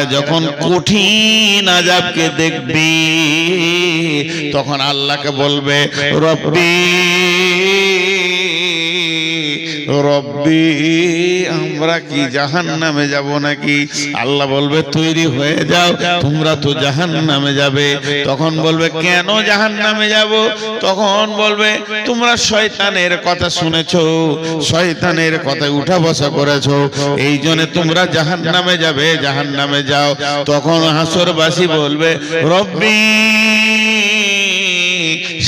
পাকেরা যখন কঠিন আযাবকে দেখবে তখন আল্লাহকে বলবে রব্বি রব্বি আমরা কি জাহান্নামে যাব নাকি? আল্লাহ বলবে তৈরি হয়ে যাও, তোমরা তো জাহান্নামে যাবে। তখন বলবে কেন জাহান্নামে যাব? তখন বলবে তোমরা শয়তানের কথা শুনেছো, শয়তানের কথায় উঠা বসা করেছো, এই জন্য তোমরা জাহান্নামে যাবে, জাহান্নামে যাও। তখন হাসরবাসী বলবে রব্বি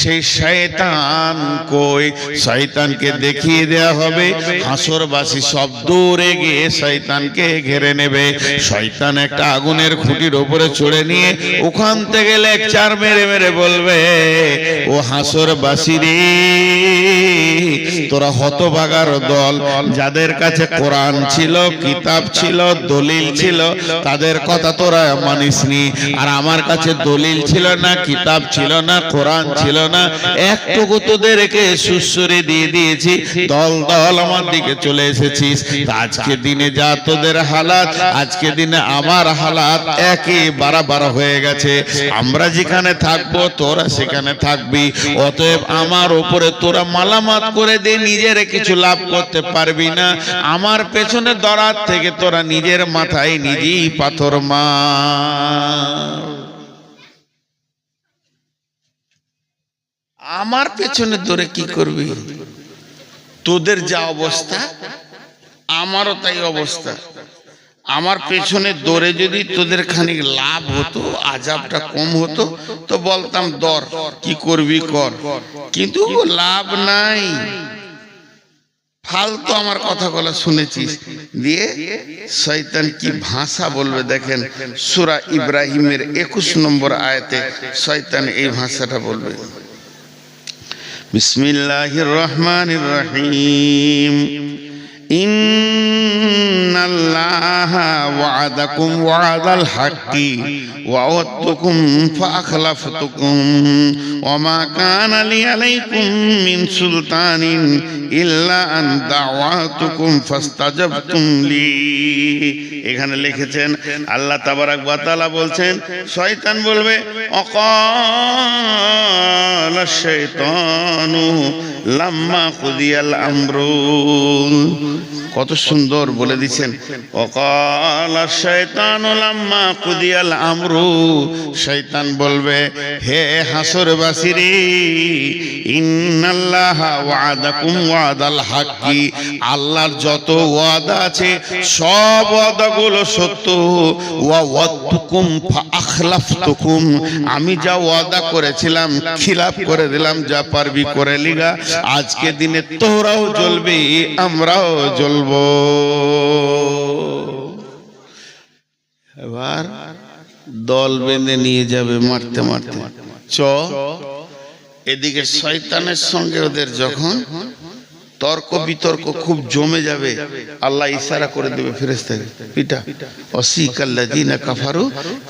সেই শয়তান কই? শয়তানকে দেখিয়ে দেয়া হবে। হাসরবাসী সব দৌড়ে গিয়ে শয়তানকে ঘিরে নেবে। শয়তান একটা আগুনের খুঁটির উপরে চড়ে নিয়ে ওখান থেকে লেকচার মেরে মেরে বলবে ও হাসরবাসী রে, তোরা হতভাগার দল, যাদের কাছে কোরআন ছিল, কিতাব ছিল, দলিল ছিল, তাদের কথা তোরা মানিসনি। আর আমার কাছে দলিল ছিল না, কিতাব ছিল না, কোরআন ছিল না, একটুকু তোদেরকে সুসুরি দিয়ে দিয়েছি, দল দল আমার দিকে চলে এসেছিস। আজকে দিনে যা তোদের হালাত, আজকে দিনে আমার হালাত একই বারাবার হয়ে গেছে। আমরা যেখানে থাকবো তোরা সেখানে থাকবি, অতএব আমার উপরে তোরা মালামাত করে দে, নিজের কিছু লাভ করতে পারবি না। আমার পেছনে দরাত থেকে তোরা নিজের মাথায় নিজেই পাথর মার। আমার পেছনে দৌড়ে কি করবি? তোদের যা অবস্থা আমারও তাই অবস্থা। আমার পেছনে দৌড়ে যদি তোদের খানিক লাভ হতো, আযাবটা কম হতো, তো বলতাম দর কি করবি কর, কিন্তু লাভ নাই। ফালতু আমার কথাগুলো শুনেছিস। দিয়ে শয়তান কি ভাষা বলবে দেখেন, সূরা ইব্রাহিমের 21 নম্বর আয়াতে শয়তান এই ভাষাটা বলবে, বিসমিল্লাহির রহমানির রহিম, ইন্নাল্লাহা ওয়া'আদাকুম ওয়া'দাল হাক্কি ওয়া'আদতুকুম ফাআখলাফতুকুম ওয়া মা কানা লি আলাইকুম মিন সুলতানিন ইল্লা আন দা'ওয়াতুকুম ফাস্তাজাবতুম লি। এখানে লিখেছেন আল্লাহ তাবারাক ওয়া তাআলা বলছেন, শয়তান বলবে অকালা শাইতানু লাম্মা কুদিয়াল আমরু। কত সুন্দর বলে দিচ্ছেন, ওয়াকালা শাইতানু লাম্মা কুদিয়াল আমরু। শয়তান বলবে হে হাসরবাসী রে, ইন্নাল্লাহা ওয়া'আদাকুম ওয়া'দাল হাক্কি, আল্লাহর যত ওয়াদা আছে সব ওয়াদাগুলো সত্য। ওয়া'আদতুকুম ফাআখলাফতুকুম, আমি যা ওয়াদা করেছিলাম খিলাফ করে দিলাম, যা পারবি করে লিগা। আজকে দিনে তোরাও জ্বলবি, আমরাও জ্বলব। এবার দল বেঁধে নিয়ে যাবে মারতে মারতে। চ এদিকে শয়তানের সঙ্গে ওদের যখন তর্ক বিতর্ক খুব জমে যাবে, আল্লাহ ইশারা করে দেবে ফেরেশতাকে, পিটা ওয়াসিকাল্লাযিনা কাফারু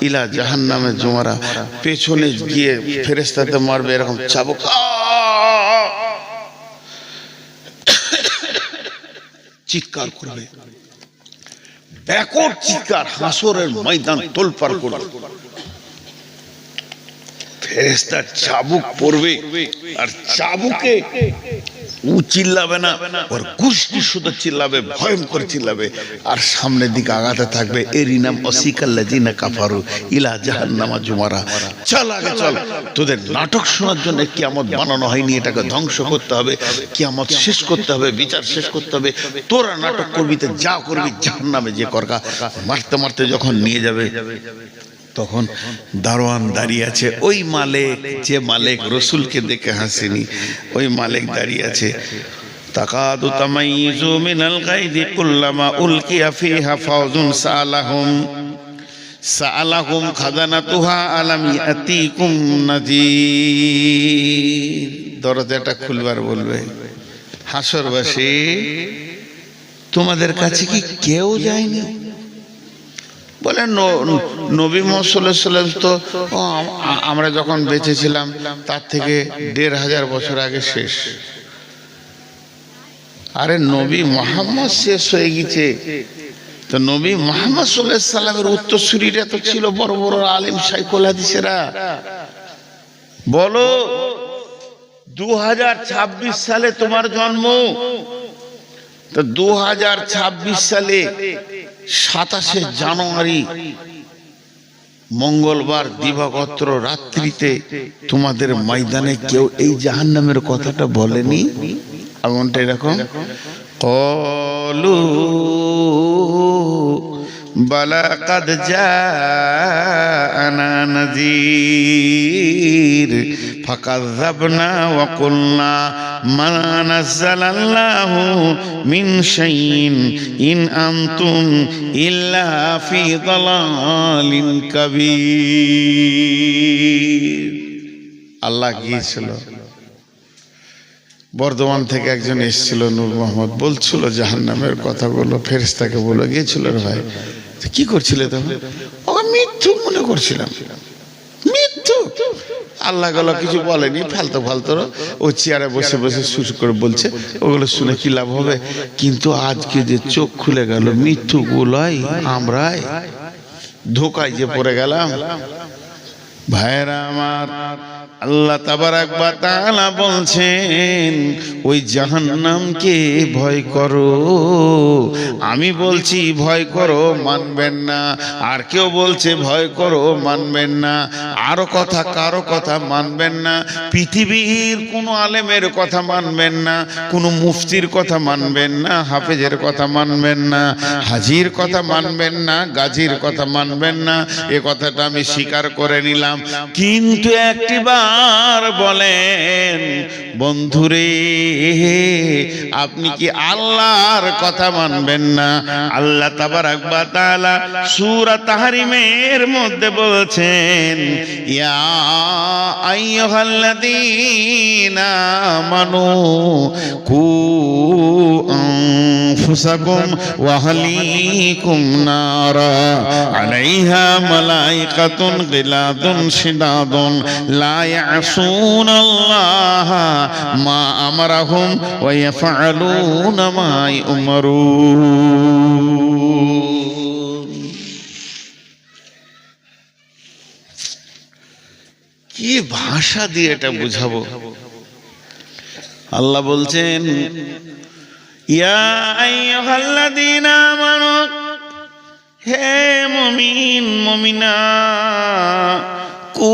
ইলা জাহান্নামে জুমারা। পেছনে গিয়ে ফেরেশতাতে মারবে, এরকম চাবুক চিৎকার করবে, ব্যাকট চিৎকার, হাসরের ময়দান তোলপাড় করবে। ফেরেশতা চাবুক পড়বে, আর চাবুকে ও চিল্লাবে না, ওর গোষ্ঠী শুধু চিল্লাবে, ভয়ঙ্কর চিল্লাবে, আর সামনের দিকে আগাতে থাকবে। এরই নাম ওয়াসিকাল্লাযিনা কাফারু ইলা জাহান্নামা জুমারা। চল আগে চল, তোদের নাটক শোনার জন্য কিয়ামত বানানো হয়নি, এটাকে ধ্বংস করতে হবে, কিয়ামত শেষ করতে হবে, বিচার শেষ করতে হবে। তোরা নাটক করবি তো যা করবি জাহান্নামে যে করগা। মারতে মারতে যখন নিয়ে যাবে, তখন দারোয়ান দাঁড়িয়ে আছে, ওই মালিক যে মালিক রসুলকে দেখে হাসেনি, ওই মালিক দাঁড়িয়ে আছে। তাকাদু তামাইযু মিনাল গায়দি কুল্লামা উলকিয়া ফিহা ফাওজুন সাআলাহুম খাজানাতুহা আলাম ইয়াতিকুম নাযীর। দরজাটা খুলবার বলবে, হাসরবাসী তোমাদের কাছে কি কেউ যায়নি? বলে নবী মুহাম্মদ সাল্লাল্লাহু আলাইহি ওয়াসাল্লাম তো আমরা যখন বেঁচে ছিলাম তার থেকে ১৫০০ বছর আগে শেষ। আরে নবী মুহাম্মদ শেষ হয়ে গেছে, তো নবী মুহাম্মদ সাল্লাল্লাহু আলাইহি সাল্লামের উত্তরসূরিরা তো ছিল বড় বড় আলেম শাইখুল হাদিসেরা। বলো 2026 সালে তোমার জন্ম, তো 2026 সালে 27শে জানুয়ারি মঙ্গলবার দিবাগত রাত্রিতে তোমাদের ময়দানে কেউ এই জাহান্নামের কথাটা বলেনি? এমনটা এরকম কলু বালা কাদ জাআনা নাযীর ফাকাযযাবনা ওয়া কুলনা মা নাযালাল্লাহু মিন শাইইন ইন আনতুম ইল্লা ফি যালালিন কাবীর। আল্লাহ গিয়েছিল, বর্ধমান থেকে একজন এসেছিল নূর মোহাম্মদ, বলছিল জাহান্নামের কথাগুলো, ফেরেশতাকে বলে গিয়েছিল রে ভাই কি করছিলে তখন? ওকে মিথ্যু মনে করছিলাম, মিথ্যু। আল্লাহ গেল কিছু বলেনি, ফালতু ফালতু ও চেয়ারে বসে বসে শুরু করে বলছে, ওগুলো শুনে কি লাভ হবে? কিন্তু আজকে যে চোখ খুলে গেল, মিথ্যু গুলাই আমরাই ধোকায় যে পড়ে গেলাম। ভাইরা আমার, আল্লাহ তাবারাক ওয়া তাআলা বলছেন ওই জাহান্নামকে ভয় করো। আমি বলছি ভয় করো, মানবেন না। আর কেউ বলছে ভয় করো, মানবেন না। আরো কথা, কারো কথা মানবেন না। পৃথিবীর কোনো আলেমের কথা মানবেন না, কোনো মুফতির কথা মানবেন না, হাফেজের কথা মানবেন না, হাজির কথা মানবেন না, গাজীর কথা মানবেন না। এ কথাটা আমি স্বীকার করে নিলাম। কিন্তু একটিবার বলেন বন্ধুরে, আপনি কি আল্লাহর কথা মানবেন না? আল্লাহ তাবারাক ওয়া তাআলা সূরা তাহরিমের মধ্যে বলছেন ইয়া আইয়ুহাল্লাযীনা আমানু কু আনফুসাকুম ওয়া আহলিকুম নারা আলাইহা মালাইকাতুন গিলাদুন শিদাদুন লা ইয়াসুনাল্লাহা মা আমারাহুম ওয়া ইয়াফআলুনা মা ইউমারুন। কি ভাষা দিয়ে এটা বুঝাবো? আল্লাহ বলছেন ইয়া আইয়ুহাল্লাযীনা আমানু, হে মুমিন মুমিনা, কু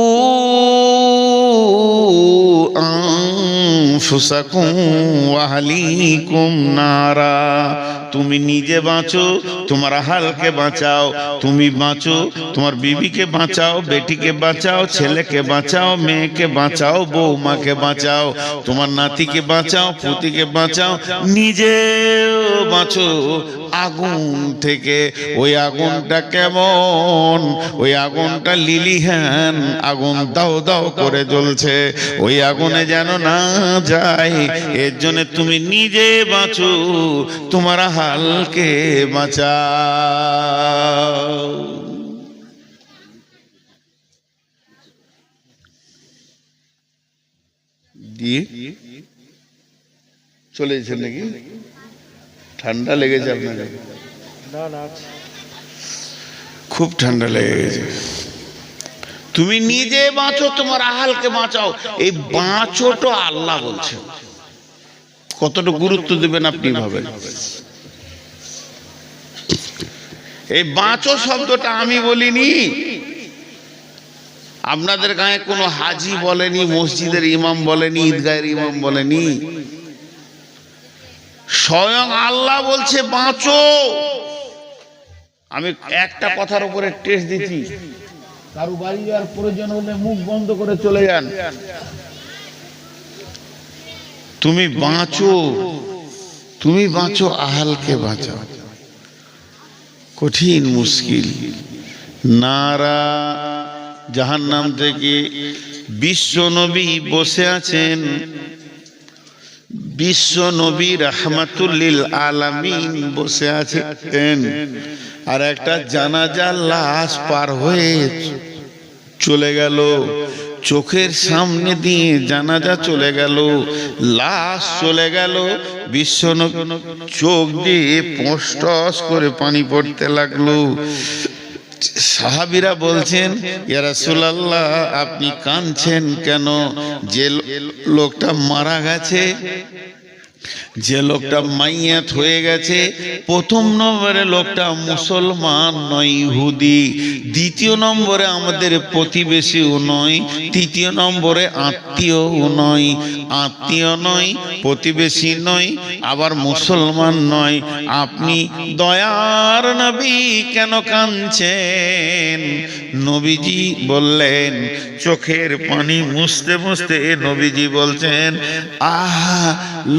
আনফুসাকুম ওয়া আহলিকুম নারা, তুমি নিজে বাঁচো, তোমার আহালকে বাঁচাও। তুমি বাঁচো, তোমার বিবিকে বাঁচাও, বেটিকে বাঁচাও, ছেলেকে বাঁচাও, মেয়েকে বাঁচাও, বৌমাকে বাঁচাও, তোমার নাতিকে বাঁচাও, পুতিকে বাঁচাও, নিজেও বাঁচো আগুন থেকে। ওই আগুনটা কেমন? ওই আগুনটা লিলিহান আগুন, দাও দাও করে জ্বলছে। ওই আগুনে যেন না যায়, এর জন্য তুমি নিজে বাঁচো, তোমার হালকে বাঁচাও। দিয়ে চলে গেছেন নাকি? ঠান্ডা লেগেছে আপনাকে? খুব ঠান্ডা লেগে গেছে। তুমি নিজে বাঁচো, তোমার আহালকে বাঁচাও। এই বাঁচোটা আল্লাহ বলছে, কতটা গুরুত্ব দেবেন আপনি ভাবেন। এই বাঁচো শব্দটা আমি বলিনি, আপনাদের গায়ে কোনো হাজি বলেনি, মসজিদের ইমাম বলেনি, ঈদগাহের ইমাম বলেনি, স্বয়ং আল্লাহ বলছে বাঁচো। আমি একটা কথার উপরে টেস্ট দিচ্ছি, কারো বাড়ি যাওয়ার প্রয়োজন হলে মুখ বন্ধ করে চলে যান। তুমি বাঁচো, তুমি বাঁচো, আহালকে বাঁচাও। কঠিন মুশকিল। নারা, জাহান্নাম থেকে বিশ্ব নবী বসে আছেন। বিশ্ব নবী রাহমাতুল লিল আলামিন বসে আছেন, আর একটা জানাজার লাশ পার হয়ে চলে গেল। চোখের সামনে দিয়ে জানাজা চলে গেল, লাশ চলে গেল, বিশ্বনবী চোখ দিয়ে পোঁস করে পানি পড়তে লাগলো। সাহাবীরা বলছেন, ইয়া রাসূলুল্লাহ আপনি কাঁদছেন কেন? যে লোকটা মারা গেছে, যে লোকটা মাইয়াত হয়ে গেছে, প্রথম নম্বরে লোকটা মুসলমান নয়, ইহুদি। দ্বিতীয় নম্বরে আমাদের প্রতিবেশীও নয়, তৃতীয় নম্বরে আত্মীয়ও নয়। আত্মীয় নয়, প্রতিবেশী নয়, আবার মুসলমান নয়। আপনি দয়ার নবী কেন কাঁদছেন? নবীজি বললেন, চোখের পানি মুছতে মুছতে নবীজি বলছেন, আহা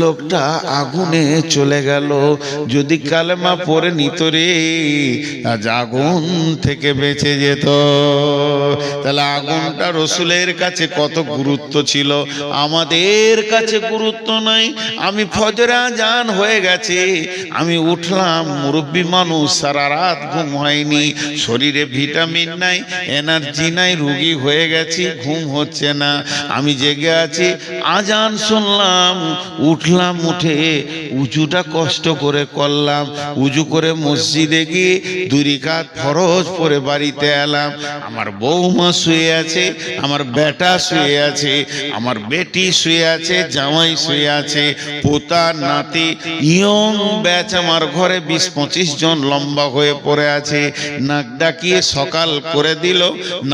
লোকটা আগুনে চলে গেল, যদি কালেমা পড়ে নিত রে আজ আগুন থেকে বেঁচে যেত। তাহলে আগুনটা রসুলের কাছে কত গুরুত্ব ছিল, আমাদের কাছে গুরুত্ব নাই। আমি ফজরে আজান হয়ে গেছে, আমি উঠলাম, মুরব্বী মানুষ, সারা রাত ঘুম হয়নি, শরীরে ভিটামিন নাই, এনার্জি নাই, রোগী হয়ে গেছি, ঘুম হচ্ছে না, আমি জেগে আছি, আজান শুনলাম, উঠলাম, উঠে উজুটা কষ্ট করে করলাম, উজু করে মসজিদে গিয়ে 2 রাকাত ফরজ পড়ে বাড়িতে এলাম। আমার বৌমা শুয়ে আছে, আমার বেটা শুয়ে আছে, আমার বেটি শুয়ে আছে, জামাই শুয়ে আছে, পোতা নাতি ইয়ং ব্যাচ আমার ঘরে 20-25 জন লম্বা হয়ে পড়ে আছে। নাক ডাকিয়ে সকাল করে দিল,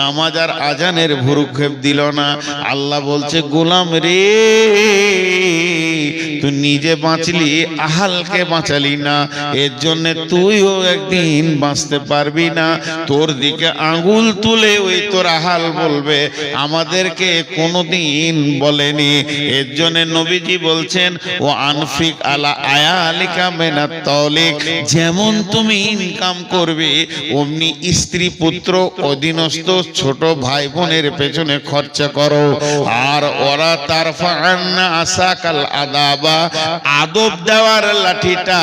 নামাজ আর আজানের ভুরুক্ষেপ দিল না। আল্লাহ বলছে, গোলাম রে তুই নিজে বাঁচলি, আহালকে বাঁচালি না, এর জন্য তুইও একদিন বাঁচতে পারবি না। তোর দিকে আঙ্গুল তুলে ওই তোর আহাল বলবে, আমাদেরকে কোনোদিন বলেনি। এর জন্য নবীজি বলছেন, ও আনফিক আলা আয়ালিকা মিনাত তাওলিক, যেমন তুমি ইনকাম করবে অমনি স্ত্রী পুত্র অধীনস্থ ছোট ভাই বোনের পেছনে খরচা করো। আর ওরা তারফাআন্না আসাকাল আদাবা, আদব দেওয়ার লাঠিটা,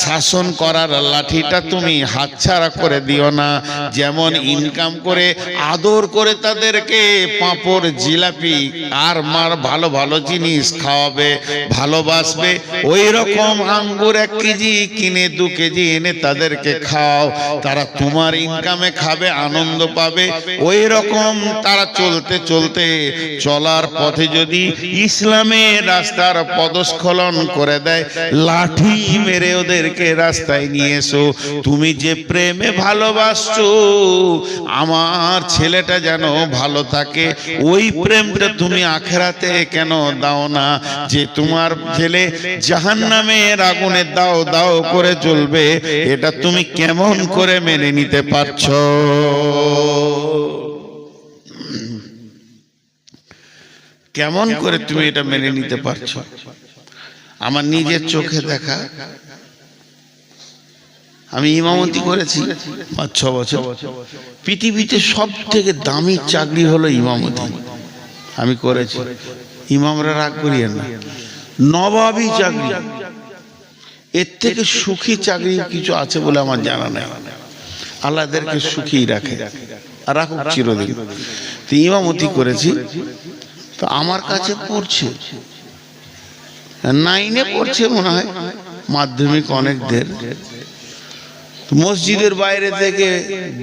শাসন করার লাঠিটা তুমি হাতছাড়া করে দিও না। যেমন ইনকাম করে আদর করে তাদেরকে পাঁপড়, জিলাপি আর মার ভালো ভালো জিনিস খাওয়াবে, ভালোবাসবে, ওই রকম আঙ্গুর 1 কেজি কিনে 2 কেজি এনে তাদেরকে খাও, তারা তোমার ইনকামে খাবে, আনন্দ পাবে। ওই রকম তারা চলতে চলতে চলার পথে যদি ইসলামের রাস্তার পদস্খলন করে দেয়, লাঠি মেরে ওদেরকে রাস্তায় নিয়ে এসো। তুমি যে প্রেমে ভালোবাসছো আমার ছেলেটা যেন ভালো থাকে, ওই প্রেমটা তুমি আখিরাতে কেন দাও না? যে তোমার ছেলে জাহান্নামের আগুনে দাও দাও করে জ্বলবে, এটা তুমি কেমন করে মেনে নিতে পারছো? কেমন করে তুমি এটা মেনে নিতে পারছো? আমার নিজের চোখে দেখা, আমি ইমামতি করেছি 5-6 বছর। পৃথিবীতে সব থেকে দামি চাকরি হলো ইমামতি, আমি করেছি। ইমামরা রাগ করিয়েন না, নবাবী চাকরি, এর থেকে সুখী চাকরি কিছু আছে বলে আমার জানা নাই। আল্লাহদেরকে সুখী রাখে আর রাখুক চিরদিন। তো ইমামতি করেছি, তো আমার কাছে পড়ছে 9-এ পড়ছে মনে হয়, মাধ্যমিক অনেক দের। মসজিদের বাইরে থেকে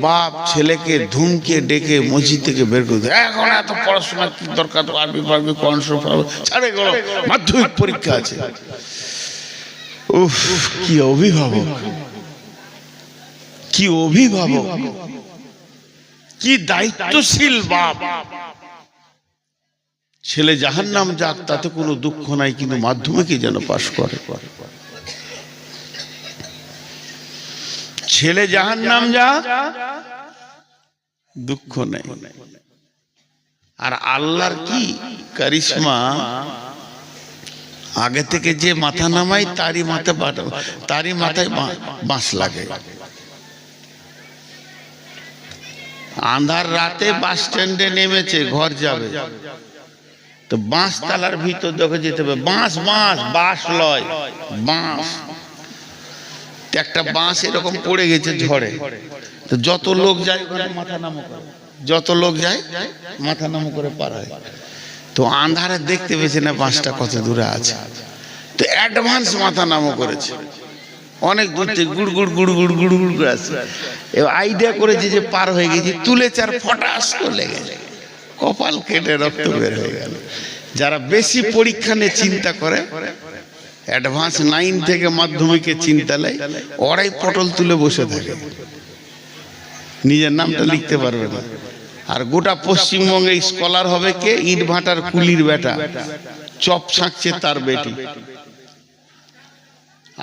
বাপ ছেলেকে ধুমকে ডেকে মসজিদ থেকে বের করে দেয়, এখন এত পড়াশোনা কি দরকার, আরবি পারবি, কোরআন শরীফ পারবি, ছাড়ে গেল, মাধ্যমিক পরীক্ষা আছে। উফ, কি অভিভাবক, কি অভিভাবক, কি দায়িত্বশীল বাপ। ছেলে জাহান্নাম যাক তাতে কোনো দুঃখ নাই, কিন্তু মাধ্যমিকে যেন পাশ করে। ছেলে জাহান্নাম যাক দুঃখ নেই। আর আল্লাহর কি কারিশমা, আগে থেকে যে মাথা নামাই তারই মাথায় বাঁশ লাগে। আন্ধার রাতে বাস স্ট্যান্ডে নেমেছে, ঘর যাবে, তো বাঁশ তালার ভিতর দেখে যেতে হবে, বাঁশ বাঁশ বাঁশ লয় বাঁশ, একটা বাঁশ এরকম পড়ে গেছে ঝড়ে, তো যত লোক যায় ওখানে মাথা নামো করে, যত লোক যায় মাথা নাম করে পার হয়। তো আন্ধারে দেখতে পেয়েছে না বাঁশটা কত দূরে আছে, তো অ্যাডভান্স মাথা নামও করেছে, অনেক দূর থেকে গুড় গুড় গুড় গুড় গুড় গুড় করে আসছে। এবার আইডিয়া করেছে যে পার হয়ে গেছে, তুলে চার ফটাস করে লেগে কপাল কেটে রক্ত বের হয়ে গেল। যারা বেশি পরীক্ষা নিয়ে চিন্তা করে, অ্যাডভান্স 9 থেকে মাধ্যমিকে চিন্তা নেয়, ওরাই পটল তুলে বসে থাকে, নিজের নামটা লিখতে পারবে না। আর গোটা পশ্চিমবঙ্গে স্কলার হবে কে? ইট ভাটার কুলির বেটা, চপ ছাঁকছে তার বেটি।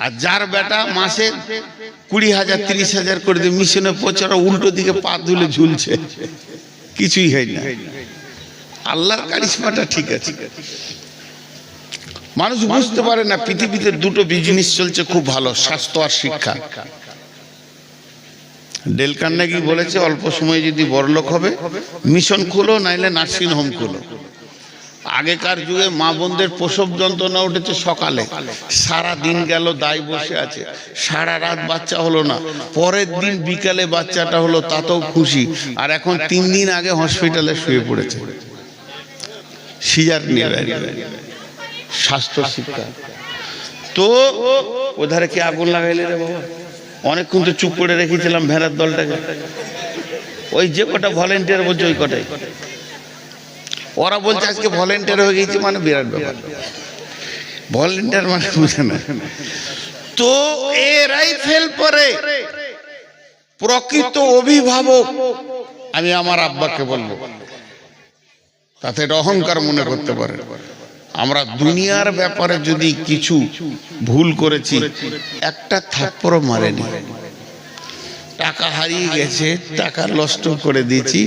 আর যার বেটা মাসে 20,000 30,000 করে দিয়ে মিশনে পৌঁছে, উল্টো দিকে পা তুলে ঝুলছে, কিছুই হয় না। আল্লাহর কারিশমাটা ঠিক আছে। মানুষ বুঝতে পারে না পৃথিবীতে দুটো বিজনেস চলছে খুব ভালো, স্বাস্থ্য আর শিক্ষা। ডেল কার্নেগি বলেছে অল্প সময়ে যদি বড়লোক হবে মিশন খুলো, নাইলে নার্সিং হোম খুলো। আগেকার যুগে মা বোনদের প্রসব যন্ত্রণা উঠেছে সকালে, সারা দিন গেল দায় বসে আছে, সারা রাত বাচ্চা হলো না, পরের দিন বিকালে বাচ্চাটা হলো, তাতেও খুশি। আর এখন 3 দিন আগে হসপিটালে শুয়ে পড়েছে সিজার নিয়ে। স্বাস্থ্য শিক্ষা তো ওধারে কি আগুন লাগাইলে রে বাবা? অনেকক্ষণ তো চুপ করে রেখেছিলাম ভেড়ার দলটাকে, ওই যে কটা ভলেন্টিয়ার বলছে ওই কটাই। ওরা বলছে আজকে ভলেন্টিয়ার হয়ে গেছে, মানে বিরাট ব্যাপার। ভলেন্টিয়ার মানে বুঝে না তো, এরাই ফেল করে। প্রকৃত অভিভাবক আমি আমার আব্বাকে বলবো, তাতে অহংকার মনে করতে পারে। আমরা দুনিয়ার ব্যাপারে যদি কিছু ভুল করেছি, একটা থাপ্পড়ও মারেনি। টাকা হারিয়ে গেছে, টাকা নষ্ট করে দিয়েছি,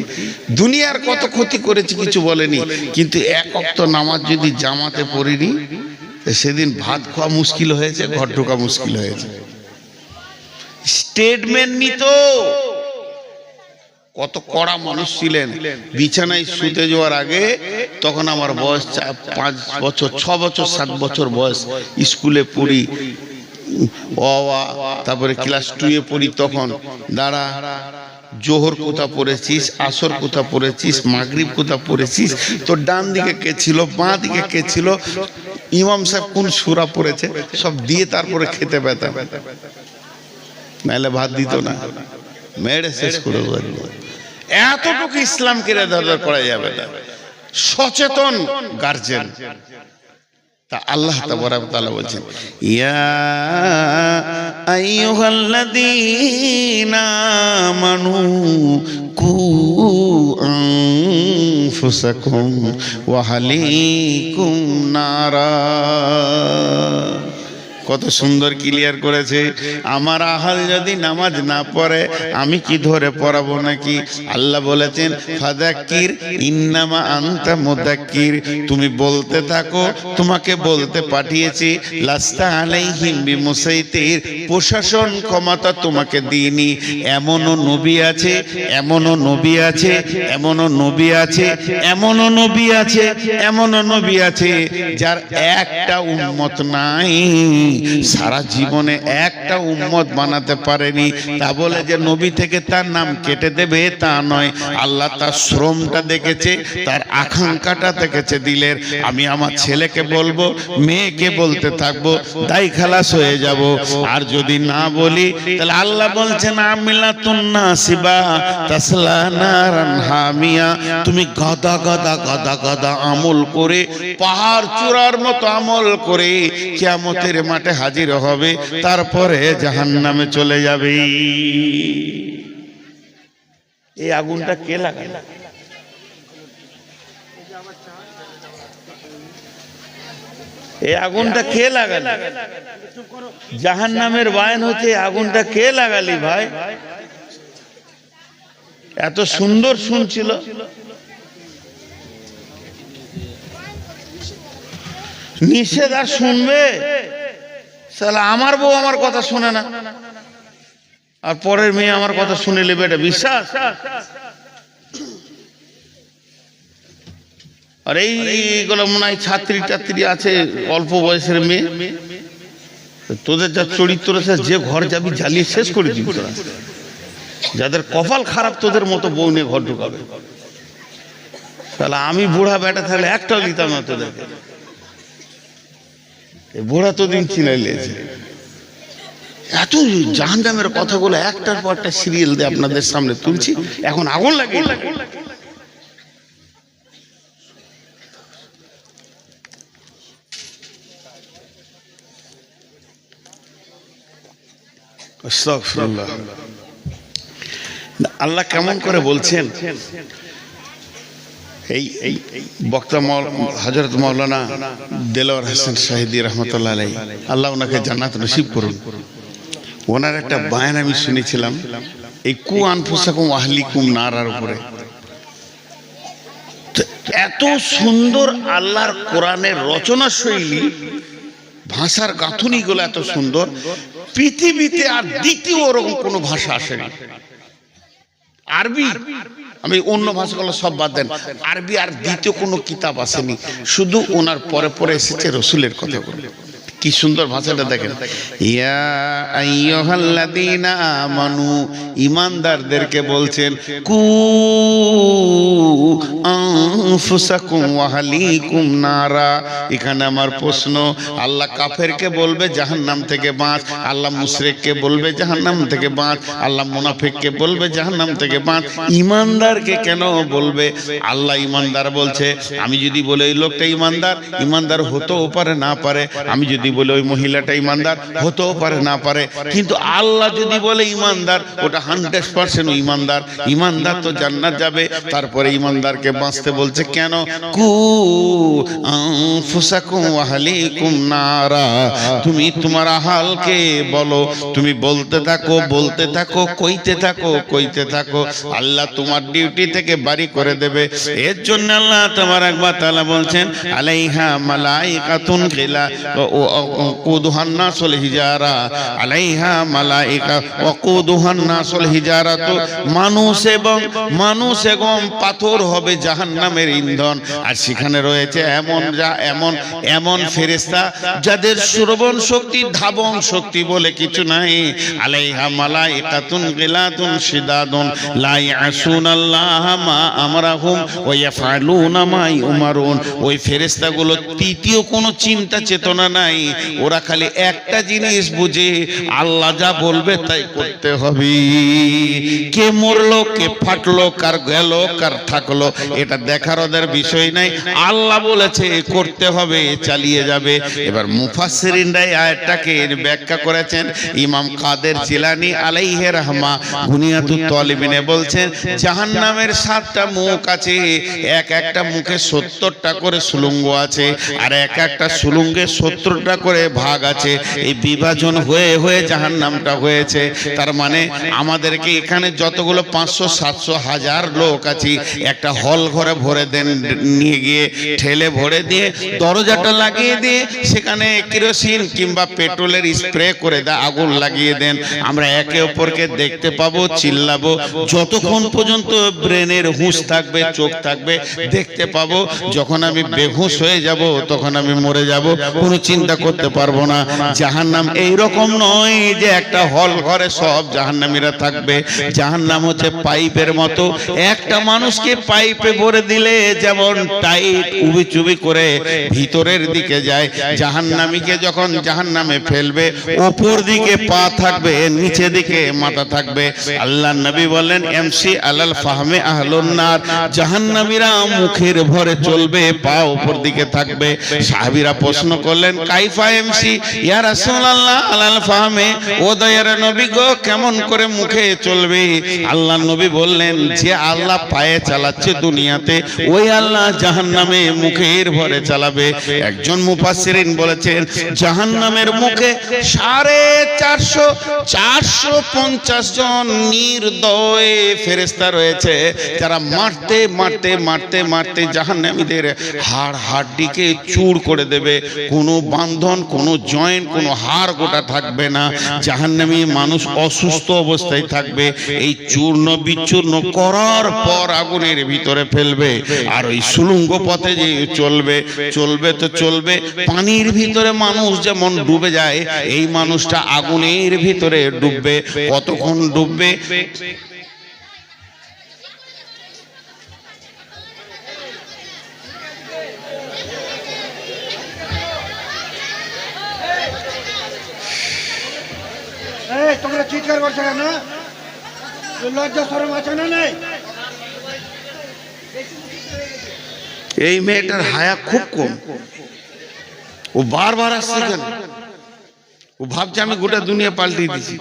দুনিয়ার কত ক্ষতি করেছি কিছু বলেনি। কিন্তু এক ওয়াক্ত নামাজ যদি জামাতে পড়িনি, সেদিন ভাত খাওয়া মুশকিল হয়েছে, ঘর ঢোকা মুশকিল হয়েছে। স্টেটমেন্ট নিত। কত কড়া মানুষ ছিলেন। বিছানায় শুতে যাওয়ার আগে, তখন আমার বয়স 5 বছর 6 বছর 7 বছর বয়স, স্কুলে পড়ি, তারপরে ক্লাস 2 পড়ি। তখন দাঁড়া, জোহর কোথা পড়েছিস, আসর কোথা পড়েছিস, মাগরিব কোথা পড়েছিস, তোর ডান দিকে কে ছিল, বাঁ দিকে কে ছিল, ইমাম সাহেব কোন সূরা পড়েছে, সব দিয়ে তারপরে খেতে পেতাম, নাহলে ভাত দিত না, মেরে শেষ করে দেব। এতটুকু ইসলামকে রেদার করা যাবে না। সচেতন গার্জেন। তা আল্লাহ তাবারক ওয়া তাআলা বলেন, ইয়া আইয়ুহাল্লাযীনা আমানু কু আনফুসাকুম ওয়া আহলিকুম নারা। কত সুন্দর ক্লিয়ার করেছে। আমার আহাল যদি নামাজ না পড়ে আমি কি ধরে পড়াবো নাকি? আল্লাহ বলেছেন ফাযাক্কির ইন্নামা আনতা মুযাক্কির, তুমি বলতে থাকো, তোমাকে বলতে পাঠিয়েছি। লাস্তা আলাইহিম বিমুসাইতির, প্রশাসন ক্ষমতা তোমাকে দিইনি। এমনও নবী আছে, এমনও নবী আছে, এমনও নবী আছে, এমনও নবী আছে, এমনও নবী আছে যার একটা উম্মত নাই, সারা জীবনে একটা উম্মত বানাতে পারেনি। তা বলে যে নবী থেকে তার নাম কেটে দেবে তা নয়। আল্লাহ তার শ্রমটা দেখেছে, তার আকাঙ্ক্ষাটা দেখেছে দিলের। আমি আমার ছেলেকে বলবো, মেয়েকে বলতে থাকবো, তাই খালাস হয়ে যাব। আর যদি না বলি তাহলে আল্লাহ বলছেন আমিলাতুন নাসিবা তাসলা নারান হামিয়া, তুমি গাদা গাদা গাদা গাদা আমল করে, পাহাড় চূড়ার মতো আমল করে কিয়ামতের মাঠে হাজির হবে, তারপরে জাহান্নামে চলে যাবে। এই আগুনটা কে লাগালো? এই আগুনটা কে লাগালো? জাহান্নামের বায়ন হচ্ছে, আগুনটা কে লাগালি ভাই? এত সুন্দর শুনছিল, নিষেধ আর শুনবে? সালা আমার বউ আমার কথা শুনে না, আর পরের মেয়ে আমার কথা শুনে নেবে, এটা বিশ্বাস? আর এইগুলো মনে হয় ছাত্রী টাত্রী আছে, অল্প বয়সের মেয়ে, তোদের যা চরিত্র আছে, যে ঘর যাবি জ্বালিয়ে শেষ করে দিবি তোরা। যাদের কপাল খারাপ তোদের মতো বউ নিয়ে ঘর ঢুকাবে। তাহলে আমি বুড়া বেটা থাকলে একটাও দিতাম না তোদেরকে। বুড়া তো দিন চিনাই লিয়েছে। এত জাহান্নামের কথাগুলো একটার পর একটা সিরিয়াল দিয়ে আপনাদের সামনে তুলছি, এখন আগুন লাগে। আস্তাগফিরুল্লাহ। আল্লাহ কেমন করে বলছেন, এই বক্তা হযরত মাওলানা দেলোয়ার হোসেন শাহিদি রহমতুল্লাহ আলাইহি, আল্লাহ ওনাকে জান্নাত নসিব করুন। ওনার একটা বয়ান আমি শুনেছিলাম এই কু আনফুসাকুম আহলিকুম নারার উপরে। এত সুন্দর আল্লাহর কোরআনের রচনা শৈলী, ভাষার গাঁথুনিগুলো এত সুন্দর, পৃথিবীতে আর দ্বিতীয় ওরকম কোনো ভাষা আসেনি। আরবি, আমি অন্য ভাষাগুলো সব বাদ দেন, আরবি আর দ্বিতীয় কোনো কিতাব আসেনি, শুধু ওনার পরে পরে এসেছে রসুলের কথাগুলো। কি সুন্দর ভাষাটা দেখেন। ইয়া আইয়ুহাল্লাযীনা আমানু, ঈমানদারদেরকে বলছেন, কু আনফুসাকুম ওয়া আহলিকুম নারা। এখানে আমার প্রশ্ন, আল্লাহ কাফেরকে বলবে জাহান্নাম থেকে বাঁচ, আল্লাহ মুশরিককে বলবে জাহান্নাম থেকে বাঁচ, আল্লাহ মুনাফিককে বলবে জাহান্নাম থেকে বাঁচ, ঈমানদারকে কেন বলবে? আল্লাহ ঈমানদার বলছে, আমি যদি বলে ওই লোকটা ঈমানদার, ঈমানদার হতেও পারে না পারে, আমি যদি বলে ওই মহিলাটা ঈমানদার, হতেও পারে না পারে, কিন্তু আল্লাহ যদি বলে ঈমানদার, ওটা 100% ঈমানদার। ঈমানদার তো জান্নাত যাবে। তারপরে ঈমানদারকে বাঁচতে বলছে কেন? কু আনফুসাকুম ওয়া আহলিকুম নারা। তুমি তোমার আহালকে বলো, তুমি বলতে থাকো, বলতে থাকো, কইতে থাকো, কইতে থাকো, আল্লাহ তোমার ডিউটি থেকে বাড়ি করে দেবে। এর জন্য আল্লাহ তাবারাক ওয়া তাআলা বলছেন, আলাইহা মালাইকাতুন গিলা ওয়াকুদুহান নাসুল হিজারা, আলাইহা মালাইকা ওয়াকুদুহান নাসুল হিজারাতু। মানুষ এবং পাথর হবে জাহান্নামের ইন্ধন। আর সেখানে রয়েছে এমন ফেরেশতা যাদের শ্রবণ শক্তি, ধাবন শক্তি বলে কিছু নাই। আলাইহা মালাইকাতুন গিলাতুন শিদাদুন লা ইয়াসুনাল্লাহ মা আমরাহুম ওয়া ইয়াফআলুনা মা ইউমারুন। ওই ফেরেশতাগুলো তৃতীয় কোনো চিন্তা চেতনা নাই, ওরা খালি একটা জিনিস বুঝে, আল্লাহ যা বলবে তাই করতে হবে। কে মরলো, কে ফাটলো, কার গেল, কার থাকলো, এটা দেখার ওদের বিষয় নাই। আল্লাহ বলেছে করতে হবে, চালিয়ে যাবে। এবার মুফাসসিরিনরা এই আয়াতটাকে ব্যাখ্যা করেছেন। ইমাম কাদের জিলানী আলাইহি রাহমা বুনিয়াতুত তালিবিনে বলছেন, জাহান্নামের 7টা মুখ আছে, এক একটা মুখে 70টা করে সুলঙ্গ আছে, আর এক একটা সুলঙ্গে 70টা করে ভাগ আছে। এই বিভাজন হয়ে হয়ে জাহান্নামটা হয়েছে। তার মানে আমাদেরকে এখানে যতগুলো 500, 700, 1000 লোক আছি, একটা হল ঘরে ভরে দেন, নিয়ে গিয়ে ঠেলে ভরে দিয়ে দরজাটা লাগিয়ে দিয়ে সেখানে কেরোসিন কিংবা পেট্রোলের স্প্রে করে দেয়, আগুন লাগিয়ে দেন। আমরা একে অপরকে দেখতে পাবো, চিল্লাবো, যতক্ষণ পর্যন্ত ব্রেনের হুঁশ থাকবে, চোখ থাকবে, দেখতে পাবো। যখন আমি বেহুশ হয়ে যাব, তখন আমি মরে যাব, কোনো চিন্তা করতে পারবো না। জাহান্নাম এইরকম নয় যে একটা হল ঘরে সব জাহান্নামীরা থাকবে। জাহান্নাম হচ্ছে পাইপের মতো। একটা মানুষকে পাইপে ভরে দিলে যেমন টাইট উবি চুবি করে ভিতরের দিকে যায়, জাহান্নামীকে যখন জাহান্নামে ফেলবে, ওপর দিকে পা থাকবে, নিচে দিকে মাথা থাকবে। আল্লাহর নবী বলেন, এমসি আলাল ফাহমে আহলুন নার। জাহান্নামীরা মুখের ভরে চলবে, পা উপর দিকে থাকবে। সাহাবীরা প্রশ্ন করলেন, কাইফা এমসি ইয়া রাসূলুল্লাহ আলাল ফাহমে, ও দয়ার নবী গো, কেমন করে মুখে চলবে? আল্লাহর নবী বললেন, যে আল্লাহ পায়ে চালাচ্ছে দুনিয়াতে, ওই আল্লাহ জাহান্নামে মুখের ভরে চালাবে। একজন মুফাসসিরিন বলেছেন, জাহান্নামের মুখে 450 জন নির্দয় ফেরেশতা রয়েছে, যারা মারতে মারতে মারতে মারতে জাহান্নামীদের হাড় হাড্ডিকে চূর করে দেবে। কোনো বান্ধন, কোনো জয়েন্ট, কোনো হাড় গোটা থাকবে না। জাহান্নামী মানুষ অসুস্থ অবস্থায় থাকবে। এই চূর্ণ বিচূর্ণ করার পর আগুনের ভিতরে ফেলবে। আর ওই সুলঙ্গ পথে যে চলবে, চলবে তো চলবে, পানির ভিতরে মানুষ যেমন ডুবে যায়, এই মানুষটা আগুনের ভিতরে ডুববে। কতক্ষণ ডুববে? করছে কেন? লজ্জা শরম আছে না নাই? এই মেয়েটার হায়া খুব কম, ও বারবার আসছে কেন? ও ভাবছে আমি গোটা দুনিয়া পাল্টে দিছি।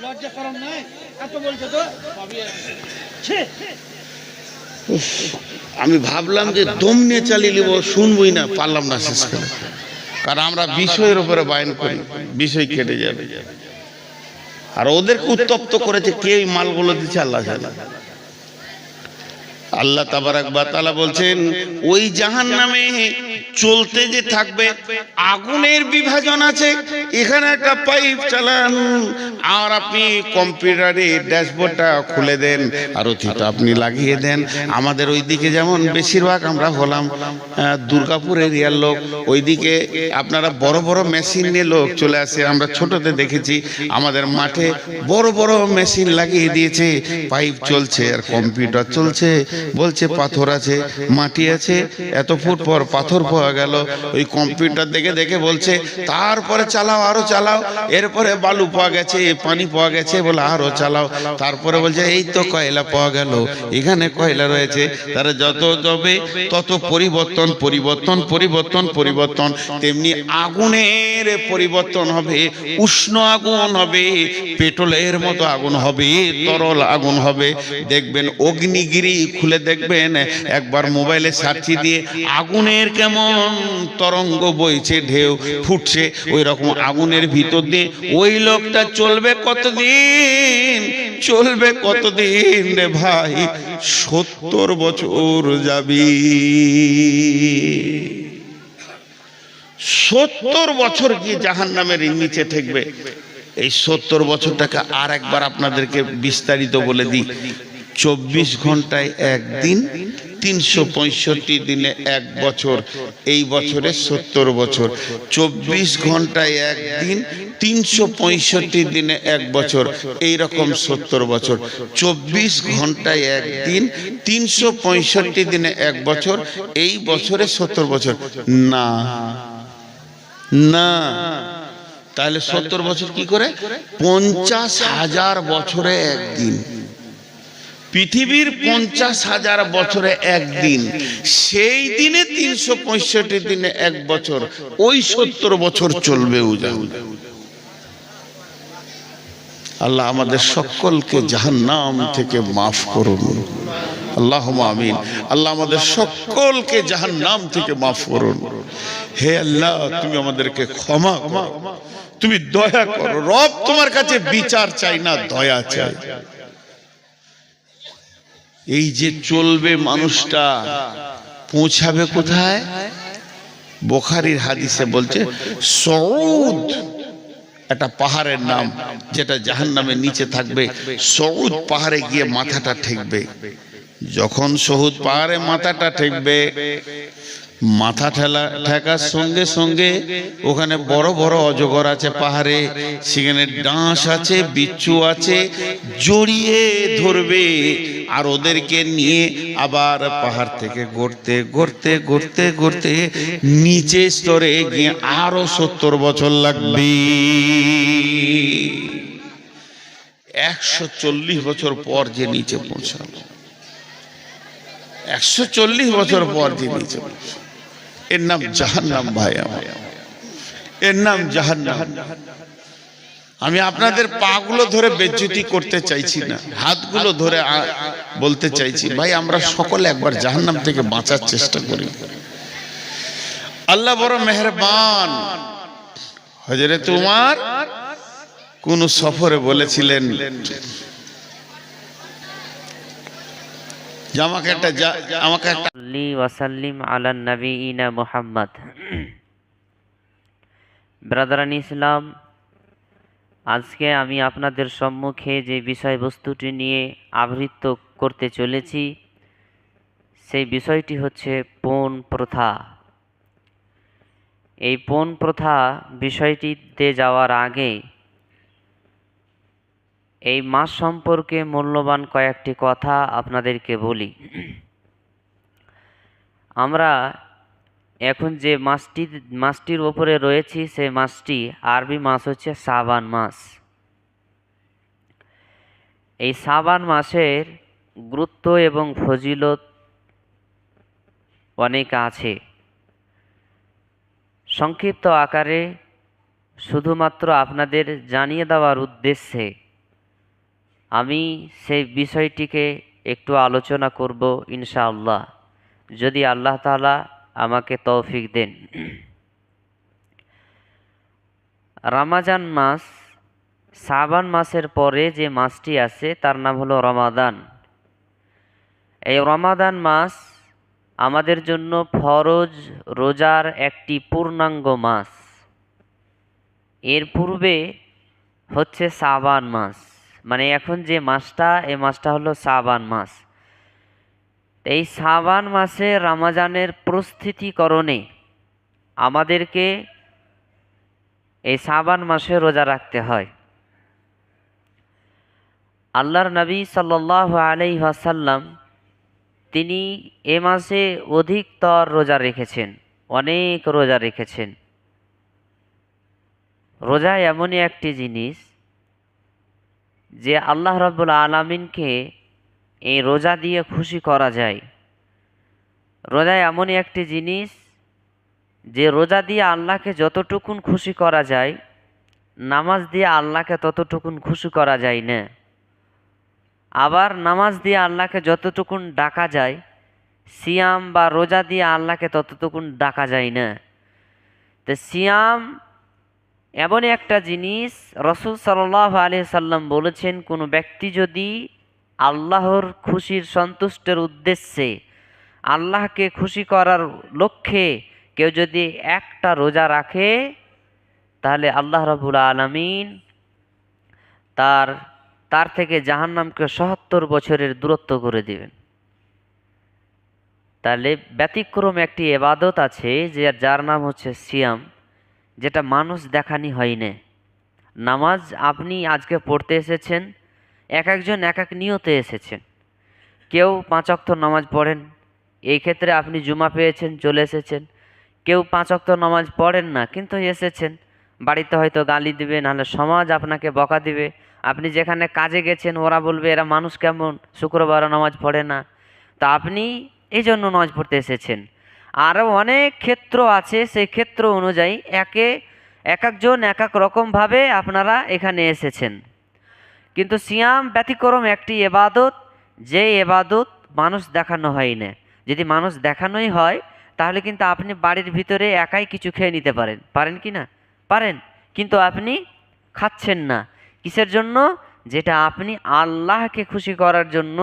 লজ্জা শরম নাই, এত বলছে তো। আমি ভাবলাম যে দম নিয়ে চালিয়ে নেবো, শুনবই না, পারলাম না শেষ করে। কারণ আমরা বিষয়ের উপরে বায়ন করি, বিষয় কেটে যাবে। আর ওদেরকে উত্তপ্ত করেছে কে? এই মালগুলো দিচ্ছে আল্লাহ জানে। আল্লাহ তাবারাক ওয়া তাআলা বলছেন ওই জাহান্নামে চলতে যে থাকবে আগুনের বিভাজন আছে। এখানে একটা পাইপ চালান আর আপনি কম্পিউটারে ড্যাশবোর্ডটা খুলে দেন আর ওটা আপনি লাগিয়ে দেন। আমাদের ওইদিকে যেমন বেশিরভাগ আমরা হলাম দুর্গাপুর এরিয়ার লোক, ওইদিকে আপনারা বড় বড় মেশিন নিয়ে লোক চলে আসে। আমরা ছোটতে দেখেছি আমাদের মাঠে বড় বড় মেশিন লাগিয়ে দিয়েছে, পাইপ চলছে আর কম্পিউটার চলছে। বলছে পাথর আছে, মাটি আছে, এত ফুট পর পাথর পাওয়া গেল। ওই কম্পিউটার দেখে দেখে বলছে তারপরে চালাও, আরো চালাও। এরপরে বালু পাওয়া গেছে, পানি পাওয়া গেছে, বলে আরো চালাও। তারপরে বলছে এই তো কয়লা পাওয়া গেল, এখানে কয়লা রয়েছে। তারা যত যাবে তত পরিবর্তন পরিবর্তন পরিবর্তন পরিবর্তন। তেমনি আগুনের পরিবর্তন হবে, উষ্ণ আগুন হবে, পেট্রোলের মতো আগুন হবে, তরল আগুন হবে। দেখবেন অগ্নিগিরি খুলে দেখবেন একবার মোবাইলে সার্চ দিয়ে আগুনের কেমন তরঙ্গ বইছে, ঢেউ ফুটছে, ওই রকম আগুনের ভিতর দিয়ে ওই লোকটা চলবে কতদিন? চলবে কতদিন রে ভাই? 70 বছর যাবি। 70 বছর গিয়ে জাহান্নামের নিচে ঠেকবে। এই 70 বছরটাকে আর একবার আপনাদেরকে বিস্তারিত বলে দিই। 24 ঘন্টায় একদিন, 365 দিনে এক বছর। এই বছরে 70 বছর। 24 ঘন্টায় একদিন, 365 দিনে এক বছর, এই রকম 70 বছর। 24 ঘন্টায় একদিন, 365 দিনে এক বছর, এই বছরে 70 বছর না না। তাহলে 70 বছর কি করে? 50,000 বছরে একদিন। পৃথিবীর 50,000 বছরে একদিন, সেই দিনে 365 দিনে এক বছর, ওই 70 বছর চলবে উজান। আল্লাহ আমাদের সকলকে জাহান্নাম থেকে মাফ করুন, আল্লাহুম্মা আমিন। আল্লাহ আমাদের সকলকে জাহান্নাম থেকে মাফ করুন। হে আল্লাহ, তুমি আমাদেরকে ক্ষমা করো, তুমি দয়া করো। রব তোমার কাছে বিচার চাই না, দয়া চাই। এই যে চলবে মানুষটা পৌঁছাবে কোথায়? বুখারীর হাদিসে বলছে সউদ একটা পাহাড়ের নাম, যেটা জাহান্নামের নিচে থাকবে। সউদ পাহাড়ে গিয়ে মাথাটা ঠেকবে। যখন সউদ পাহাড়ে মাথাটা ঠেকবে, মাথা ঠেকার সঙ্গে সঙ্গে ওখানে বড় বড় অজগর আছে পাহাড়ে, সেখানে ডাঁশ আছে, বিচ্ছু আছে, জড়িয়ে ধরবে আর ওদেরকে নিয়ে আবার পাহাড় থেকে গড়তে গড়তে গড়তে গড়তে নিচে স্তরে গিয়ে আরো 70 বছর লাগবে। 140 বছর পর যে নিচে পৌঁছালো, 140 বছর পর যে নিচে পৌঁছালো, এর নাম জাহান্নাম। ভাই আমার, এর নাম জাহান্নাম। আমি আপনাদের পাগুলো ধরে বেজ্জতি করতে চাইছি না, হাতগুলো ধরে বলতে চাইছি, ভাই আমরা সকলে একবার জাহান্নাম থেকে বাঁচার চেষ্টা করি। আল্লাহ বড় মেহেরবান। হযরত উমর কোন সফরে বলেছিলেন আমাকে একটা ওয়াসাল্লিম আলা নবিয়িনা মুহাম্মদ। ব্রাদারান ইসলাম, আজকে আমি আপনাদের সম্মুখে যে বিষয়বস্তুটি নিয়ে আবৃত্ত করতে চলেছি, সেই বিষয়টি হচ্ছে পণ প্রথা। এই পণ প্রথা বিষয়টিতে যাওয়ার আগে এই মাস সম্পর্কে মূল্যবান কয়েকটি কথা আপনাদেরকে বলি। আমরা এখন যে মাসটির ওপরে রয়েছি, সেই মাসটি আরবি মাস হচ্ছে শাবান মাস। এই শাবান মাসের গুরুত্ব এবং ফজিলত অনেক আছে। সংক্ষিপ্ত আকারে শুধুমাত্র আপনাদের জানিয়ে দেওয়ার উদ্দেশ্যে আমি সেই বিষয়টিকে একটু আলোচনা করব ইনশাআল্লাহ, যদি আল্লাহ তাআলা আমাকে তৌফিক দেন। রমজান মাস, শাবান মাসের পরে যে মাসটি আছে তার নাম হলো রমাদান। এই রমাদান মাস আমাদের জন্য ফরজ রোজার একটি পূর্ণাঙ্গ মাস। এর পূর্বে হচ্ছে শাবান মাস, মানে এখন যে মাসটা, এই মাসটা হলো শাবান মাস। এই শাবান মাসে রমজানের প্রস্তুতিকরণে আমাদেরকে এই শাবান মাসে রোজা রাখতে হয়। আল্লাহর নবী সাল্লাল্লাহু আলাইহি ওয়াসাল্লাম তিনি এ মাসে অধিকতর রোজা রেখেছেন, অনেক রোজা রেখেছেন। রোজা এমনই একটি জিনিস যে আল্লাহ রাব্বুল আলামিনকে এই রোজা দিয়ে খুশি করা যায়। রোজা এমনই একটি জিনিস যে রোজা দিয়ে আল্লাহকে যতটুকুন খুশি করা যায়, নামাজ দিয়ে আল্লাহকে ততটুকুন খুশি করা যায় না। আবার নামাজ দিয়ে আল্লাহকে যতটুকুন ডাকা যায়, সিয়াম বা রোজা দিয়ে আল্লাহকে ততটুকুন ডাকা যায় না। তো সিয়াম এমনই একটা জিনিস, রাসূল সাল্লাল্লাহু আলাইহি সাল্লাম বলেছেন, কোনো ব্যক্তি যদি আল্লাহর খুশির সন্তুষ্টের উদ্দেশ্যে, আল্লাহকে খুশি করার লক্ষ্যে কেউ যদি একটা রোজা রাখে, তাহলে আল্লাহ রাব্বুল আলামিন তার থেকে জাহান্নামকে ৭৭ বছরের দূরত্ব করে দিবেন। তাহলে ব্যতিক্রম একটি ইবাদত আছে যে যার নাম হচ্ছে সিয়াম, যেটা মানুষ দেখানি হয় না। নামাজ আপনি আজকে পড়তে এসেছেন, এক একজন এক এক নিয়তে এসেছেন। কেউ ৫ ওয়াক্ত নামাজ পড়েন, এই ক্ষেত্রে আপনি জুমা পেয়েছেন, চলে এসেছেন। কেউ ৫ ওয়াক্ত নামাজ পড়েন না কিন্তু এসেছেন, বাড়িতে হয়তো গালি দিবে, নাহলে সমাজ আপনাকে বকা দিবে। আপনি যেখানে কাজে গেছেন ওরা বলবে এরা মানুষ কেমন, শুক্রবারও নামাজ পড়ে না। তা আপনি এই জন্য নামাজ পড়তে এসেছেন। আরও অনেক ক্ষেত্র আছে, সেই ক্ষেত্র অনুযায়ী এক একজন এক এক রকমভাবে আপনারা এখানে এসেছেন। কিন্তু সিয়াম ব্যতিক্রম একটি এবাদত, যে এবাদত মানুষ দেখানো হয় না। যদি মানুষ দেখানোই হয় তাহলে কিন্তু আপনি বাড়ির ভিতরে একাই কিছু খেয়ে নিতে পারেন, পারেন কি না? পারেন, কিন্তু আপনি খাচ্ছেন না। কিসের জন্য? যেটা আপনি আল্লাহকে খুশি করার জন্য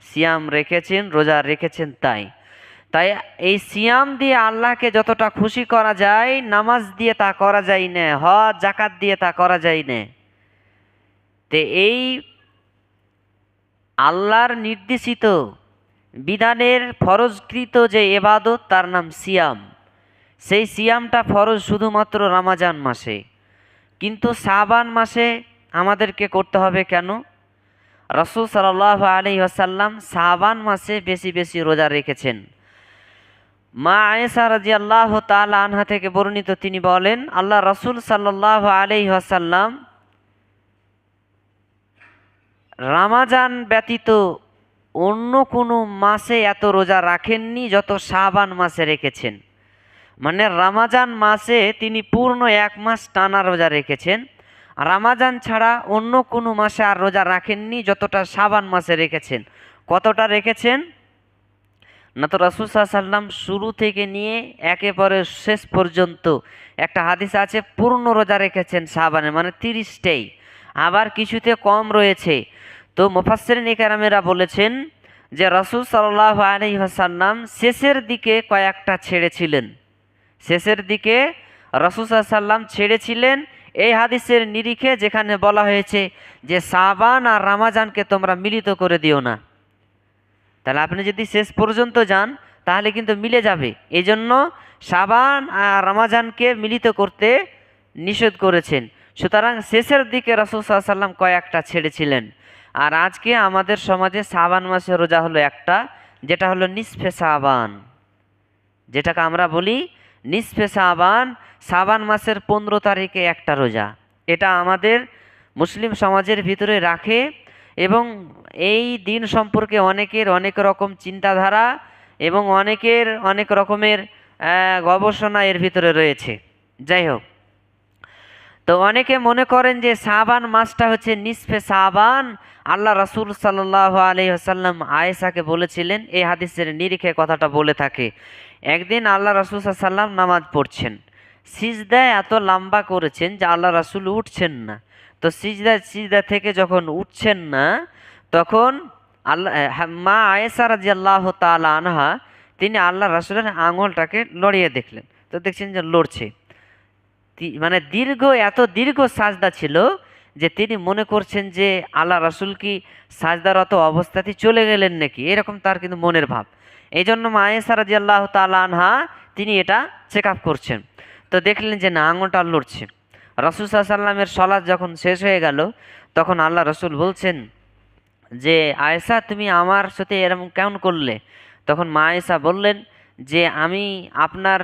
সিয়াম রেখেছেন, রোজা রেখেছেন। তাই এই সিয়াম দিয়ে আল্লাহকে যতটা খুশি করা যায়, নামাজ দিয়ে তা করা যায় না, হজ জাকাত দিয়ে তা করা যায় না। তে এই আল্লাহর নির্দেশিত বিধানের ফরজকৃত যে ইবাদত তার নাম সিয়াম। সেই সিয়ামটা ফরজ শুধুমাত্র রমজান মাসে, কিন্তু শাবান মাসে আমাদেরকে করতে হবে কেন? রাসূল সাল্লাল্লাহু আলাইহি ওয়াসাল্লাম শাবান মাসে বেশি বেশি রোজা রেখেছেন। মা আয়েশা রাদিয়াল্লাহু তাআলা আনহা থেকে বর্ণিত, তিনি বলেন, আল্লাহ রাসূল সাল্লাল্লাহু আলাইহি ওয়াসাল্লাম রমজান ব্যতীত অন্য কোনো মাসে এত রোজা রাখেননি যত শাবান মাসে রেখেছেন। মানে রমজান মাসে তিনি পূর্ণ ১ মাস টানা রোজা রেখেছেন। রমজান ছাড়া অন্য কোনো মাসে আর রোজা রাখেননি যতটা শাবান মাসে রেখেছেন। কতটা রেখেছেন না? তো রাসূল সাল্লাল্লাহু আলাইহি ওয়াসাল্লাম শুরু থেকে নিয়ে একেবারে শেষ পর্যন্ত, একটা হাদিস আছে পূর্ণ রোজা রেখেছেন শাবানে, মানে 30টাই, আবার কিছুতে কম রয়েছে। তো মুফাসসিরিন ইকরামেরা বলেছেন যে রাসূল সাল্লাল্লাহু আলাইহি ওয়াসাল্লাম শেষের দিকে কয়েকটা ছেড়েছিলেন, শেষের দিকে রাসূল সাল্লাল্লাহু আলাইহি ওয়াসাল্লাম ছেড়েছিলেন এই হাদিসের নিরিখে, যেখানে বলা হয়েছে যে শাবান আর রমজানকে তোমরা মিলিত করে দিও না। তাহলে আপনি যদি শেষ পর্যন্ত যান তাহলে কিন্তু মিলে যাবে। এই জন্য শাবান আর রমজানকে মিলিত করতে নিষেধ করেছেন। সুতরাং শেষের দিকে রাসূল সাল্লাল্লাহু আলাইহি ওয়াসাল্লাম কয়েকটা ছেড়েছিলেন। আর আজকে আমাদের সমাজে শাবান মাসের রোজা হলো একটা, যেটা হলো নিসফে শাবান, যেটাকে আমরা বলি নিসফে শাবান। শাবান মাসের 15 তারিখে একটা রোজা, এটা আমাদের মুসলিম সমাজের ভিতরে রাখে এবং এই দিন সম্পর্কে অনেকের অনেক রকম চিন্তাধারা এবং অনেকের অনেক রকমের গবেষণা এর ভিতরে রয়েছে। যাই হোক, তো অনেকে মনে করেন যে শাবান মাসটা হচ্ছে নিসফে শাবান। আল্লাহ রাসূল সাল্লাল্লাহু আলাইহি ওয়াসাল্লাম আয়েশাকে বলেছিলেন, এই হাদিসের নিরিখে কথাটা বলে থাকে। একদিন আল্লাহ রাসূল সাল্লাল্লাহু আলাইহি ওয়াসাল্লাম নামাজ পড়ছেন, সিজদায় এত লম্বা করেছেন যে আল্লাহ রাসূল উঠছেন না। তো সিজদা থেকে যখন উঠছেন না, তখন মা আয়েশা রাদিয়াল্লাহু তাআলা আনহা তিনি আল্লাহ রাসূলের আঙুলটাকে লড়িয়ে দেখলেন, তো দেখছেন যে লড়ছে। মানে এত দীর্ঘ সাজদা ছিল যে তিনি মনে করছেন যে আল্লাহ রাসূল কি সাজদারত অবস্থাতেই চলে গেলেন নাকি, এরকম তার কিন্তু মনের ভাব। এই জন্য মা আয়েশা রাদিয়াল্লাহু তাআলা আনহা তিনি এটা চেক আপ করছেন, তো দেখলেন যে না, আঙুলটা লড়ছে। রাসূল সাল্লাল্লাহু আলাইহি ওয়াসাল্লামের সালাত যখন শেষ হয়ে গেল, তখন আল্লাহ রাসূল বলছেন যে আয়েশা, তুমি আমার সাথে এরকম কেমন করলে? তখন মা আয়েশা বললেন যে আমি আপনার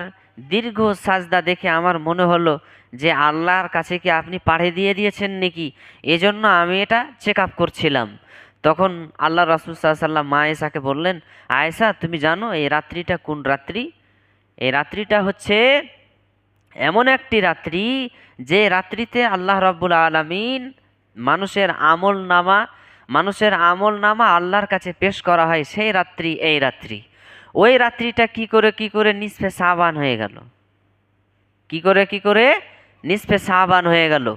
দীর্ঘ সাজদা দেখে আমার মনে হলো যে আল্লাহর কাছে কি আপনি পাঠিয়ে দিয়েছেন নাকি, এজন্য আমি এটা চেক আপ করছিলাম। তখন আল্লাহ রাসূল সাল্লাল্লাহু আলাইহি ওয়াসাল্লাম মা আয়েশাকে বললেন, আয়েশা তুমি জানো এই রাত্রিটা কোন রাত্রি? এই রাত্রিটা হচ্ছে এমন একটি রাত্রি যে রাত্রিতে আল্লাহ রাব্বুল আলামিন মানুষের আমল নামা আল্লাহর কাছে পেশ করা হয়, সেই রাত্রি এই রাত্রি। ওই রাত্রিটা কি করে নিসফে শাবান হয়ে গেল, কি করে নিসফে শাবান হয়ে গেল।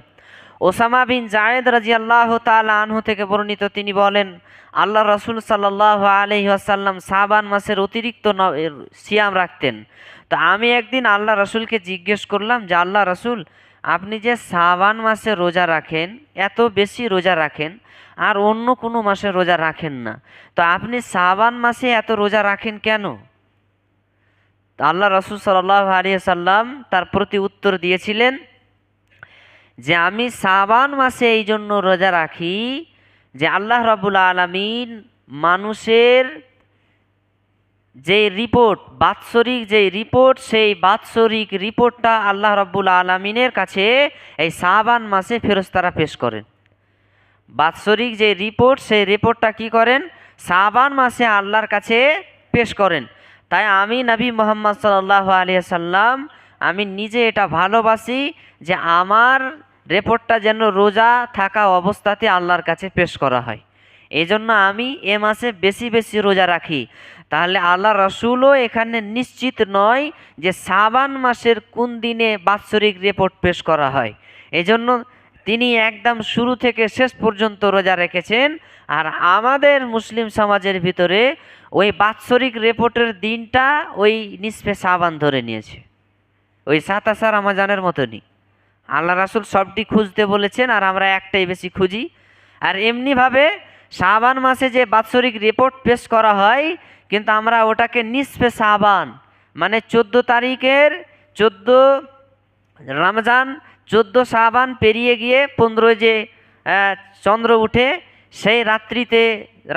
ওসামা বিন জায়েদ রাদিয়াল্লাহু তাআলা আনহু থেকে বর্ণিত, তিনি বলেন আল্লাহ রাসূল সাল্লাল্লাহু আলাইহি ওয়াসাল্লাম শাবান মাসের অতিরিক্ত সিয়াম রাখতেন। তো আমি একদিন আল্লাহ রাসূলকে জিজ্ঞেস করলাম যে আল্লাহ রাসূল, আপনি যে শাবান মাসে রোজা রাখেন, এত বেশি রোজা রাখেন, আর অন্য কোনো মাসে রোজা রাখেন না, তো আপনি শাবান মাসে এত রোজা রাখেন কেন? তো আল্লাহ রাসূল সাল্লাল্লাহু আলাইহি ওয়াসাল্লাম তার প্রতি উত্তর দিয়েছিলেন যে আমি শাবান মাসে এই জন্য রোজা রাখি যে আল্লাহ রাব্বুল আলামিন মানুষের যে রিপোর্ট, বাৎসরিক যে রিপোর্ট, সেই বাৎসরিক রিপোর্টটা আল্লাহ রাব্বুল আলামিনের কাছে এই শাবান মাসে ফেরেশতারা পেশ করেন। বাৎসরিক যে রিপোর্ট, সেই রিপোর্টটা কি করেন? শাবান মাসে আল্লাহর কাছে পেশ করেন। তাই আমি নবী মুহাম্মদ সাল্লাল্লাহু আলাইহি ওয়াসাল্লাম আমি নিজে এটা ভালোবাসি যে আমার রিপোর্টটা যেন রোজা থাকা অবস্থাতে আল্লাহর কাছে পেশ করা হয়। এই জন্য আমি এ মাসে বেশি বেশি রোজা রাখি। তাহলে আল্লাহ রাসূলও এখানে নিশ্চিত নয় যে শাবান মাসের কোন দিনে বাৎসরিক রিপোর্ট পেশ করা হয়। এজন্য তিনি একদম শুরু থেকে শেষ পর্যন্ত রোজা রেখেছেন। আর আমাদের মুসলিম সমাজের ভিতরে ওই বাৎসরিক রিপোর্টের দিনটা ওই নিসফে শাবান ধরে নিয়েছে, ওই 27 রমজানের মতনই। আল্লাহ রাসূল সবটি খুঁজতে বলেছেন, আর আমরা একটাই বেশি খুঁজি। আর এমনিভাবে শাবান মাসে যে বাৎসরিক রিপোর্ট পেশ করা হয়, কিন্তু আমরা ওটাকে নিসফে শাবান মানে 14 তারিখের 14 রমজান, 14 শাবান পেরিয়ে গিয়ে 15 যে চন্দ্র উঠে, সেই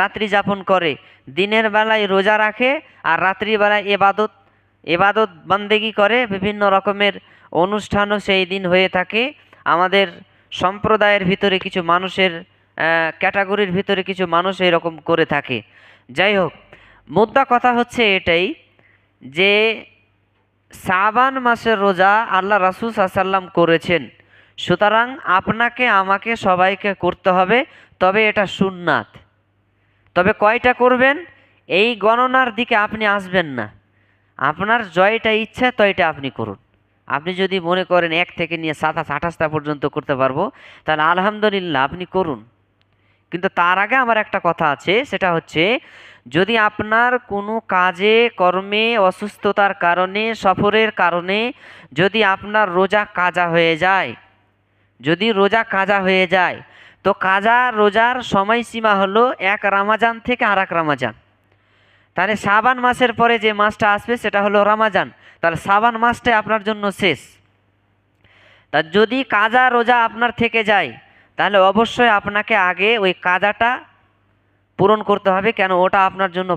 রাত্রি যাপন করে, দিনের বেলায় রোজা রাখে আর রাত্রিবেলায় এবাদত বান্দেগি করে। বিভিন্ন রকমের অনুষ্ঠানও সেই দিন হয়ে থাকে। আমাদের সম্প্রদায়ের ভিতরে কিছু মানুষের ক্যাটাগরির ভিতরে কিছু মানুষ এরকম করে থাকে। যাই হোক, মুদ্রা কথা হচ্ছে এটাই যে শাবান মাসের রোজা আল্লাহ রাসূল সাল্লাল্লাহু আলাইহি ওয়াসাল্লাম করেছেন, সুতরাং আপনাকে আমাকে সবাইকে করতে হবে। তবে এটা সুন্নাত। তবে কয়টা করবেন এই গণনার দিকে আপনি আসবেন না, আপনার জয়টা ইচ্ছা তয়টা আপনি করুন। আপনি যদি মনে করেন 1 থেকে নিয়ে 27-28টা পর্যন্ত করতে পারবো, তাহলে আলহামদুলিল্লাহ আপনি করুন। কিন্তু তার আগে আমার একটা কথা আছে, সেটা হচ্ছে যদি আপনার কোনো কাজে কর্মে অসুস্থতার কারণে, সফরের কারণে যদি আপনার রোজা কাজা হয়ে যায়, তো রোজার সময়সীমা হলো 1 রমজান থেকে আরেক রমজান। তাহলে শাবান মাসের পরে যে মাসটা আসবে সেটা হলো রমজান, তাহলে শাবান মাসটাই আপনার জন্য শেষ। তা যদি কাজা রোজা আপনার থেকে যায়, তাহলে অবশ্যই আপনাকে আগে ওই কাজাটা পূরণ করতে হবে। কেন? ওটা আপনার জন্য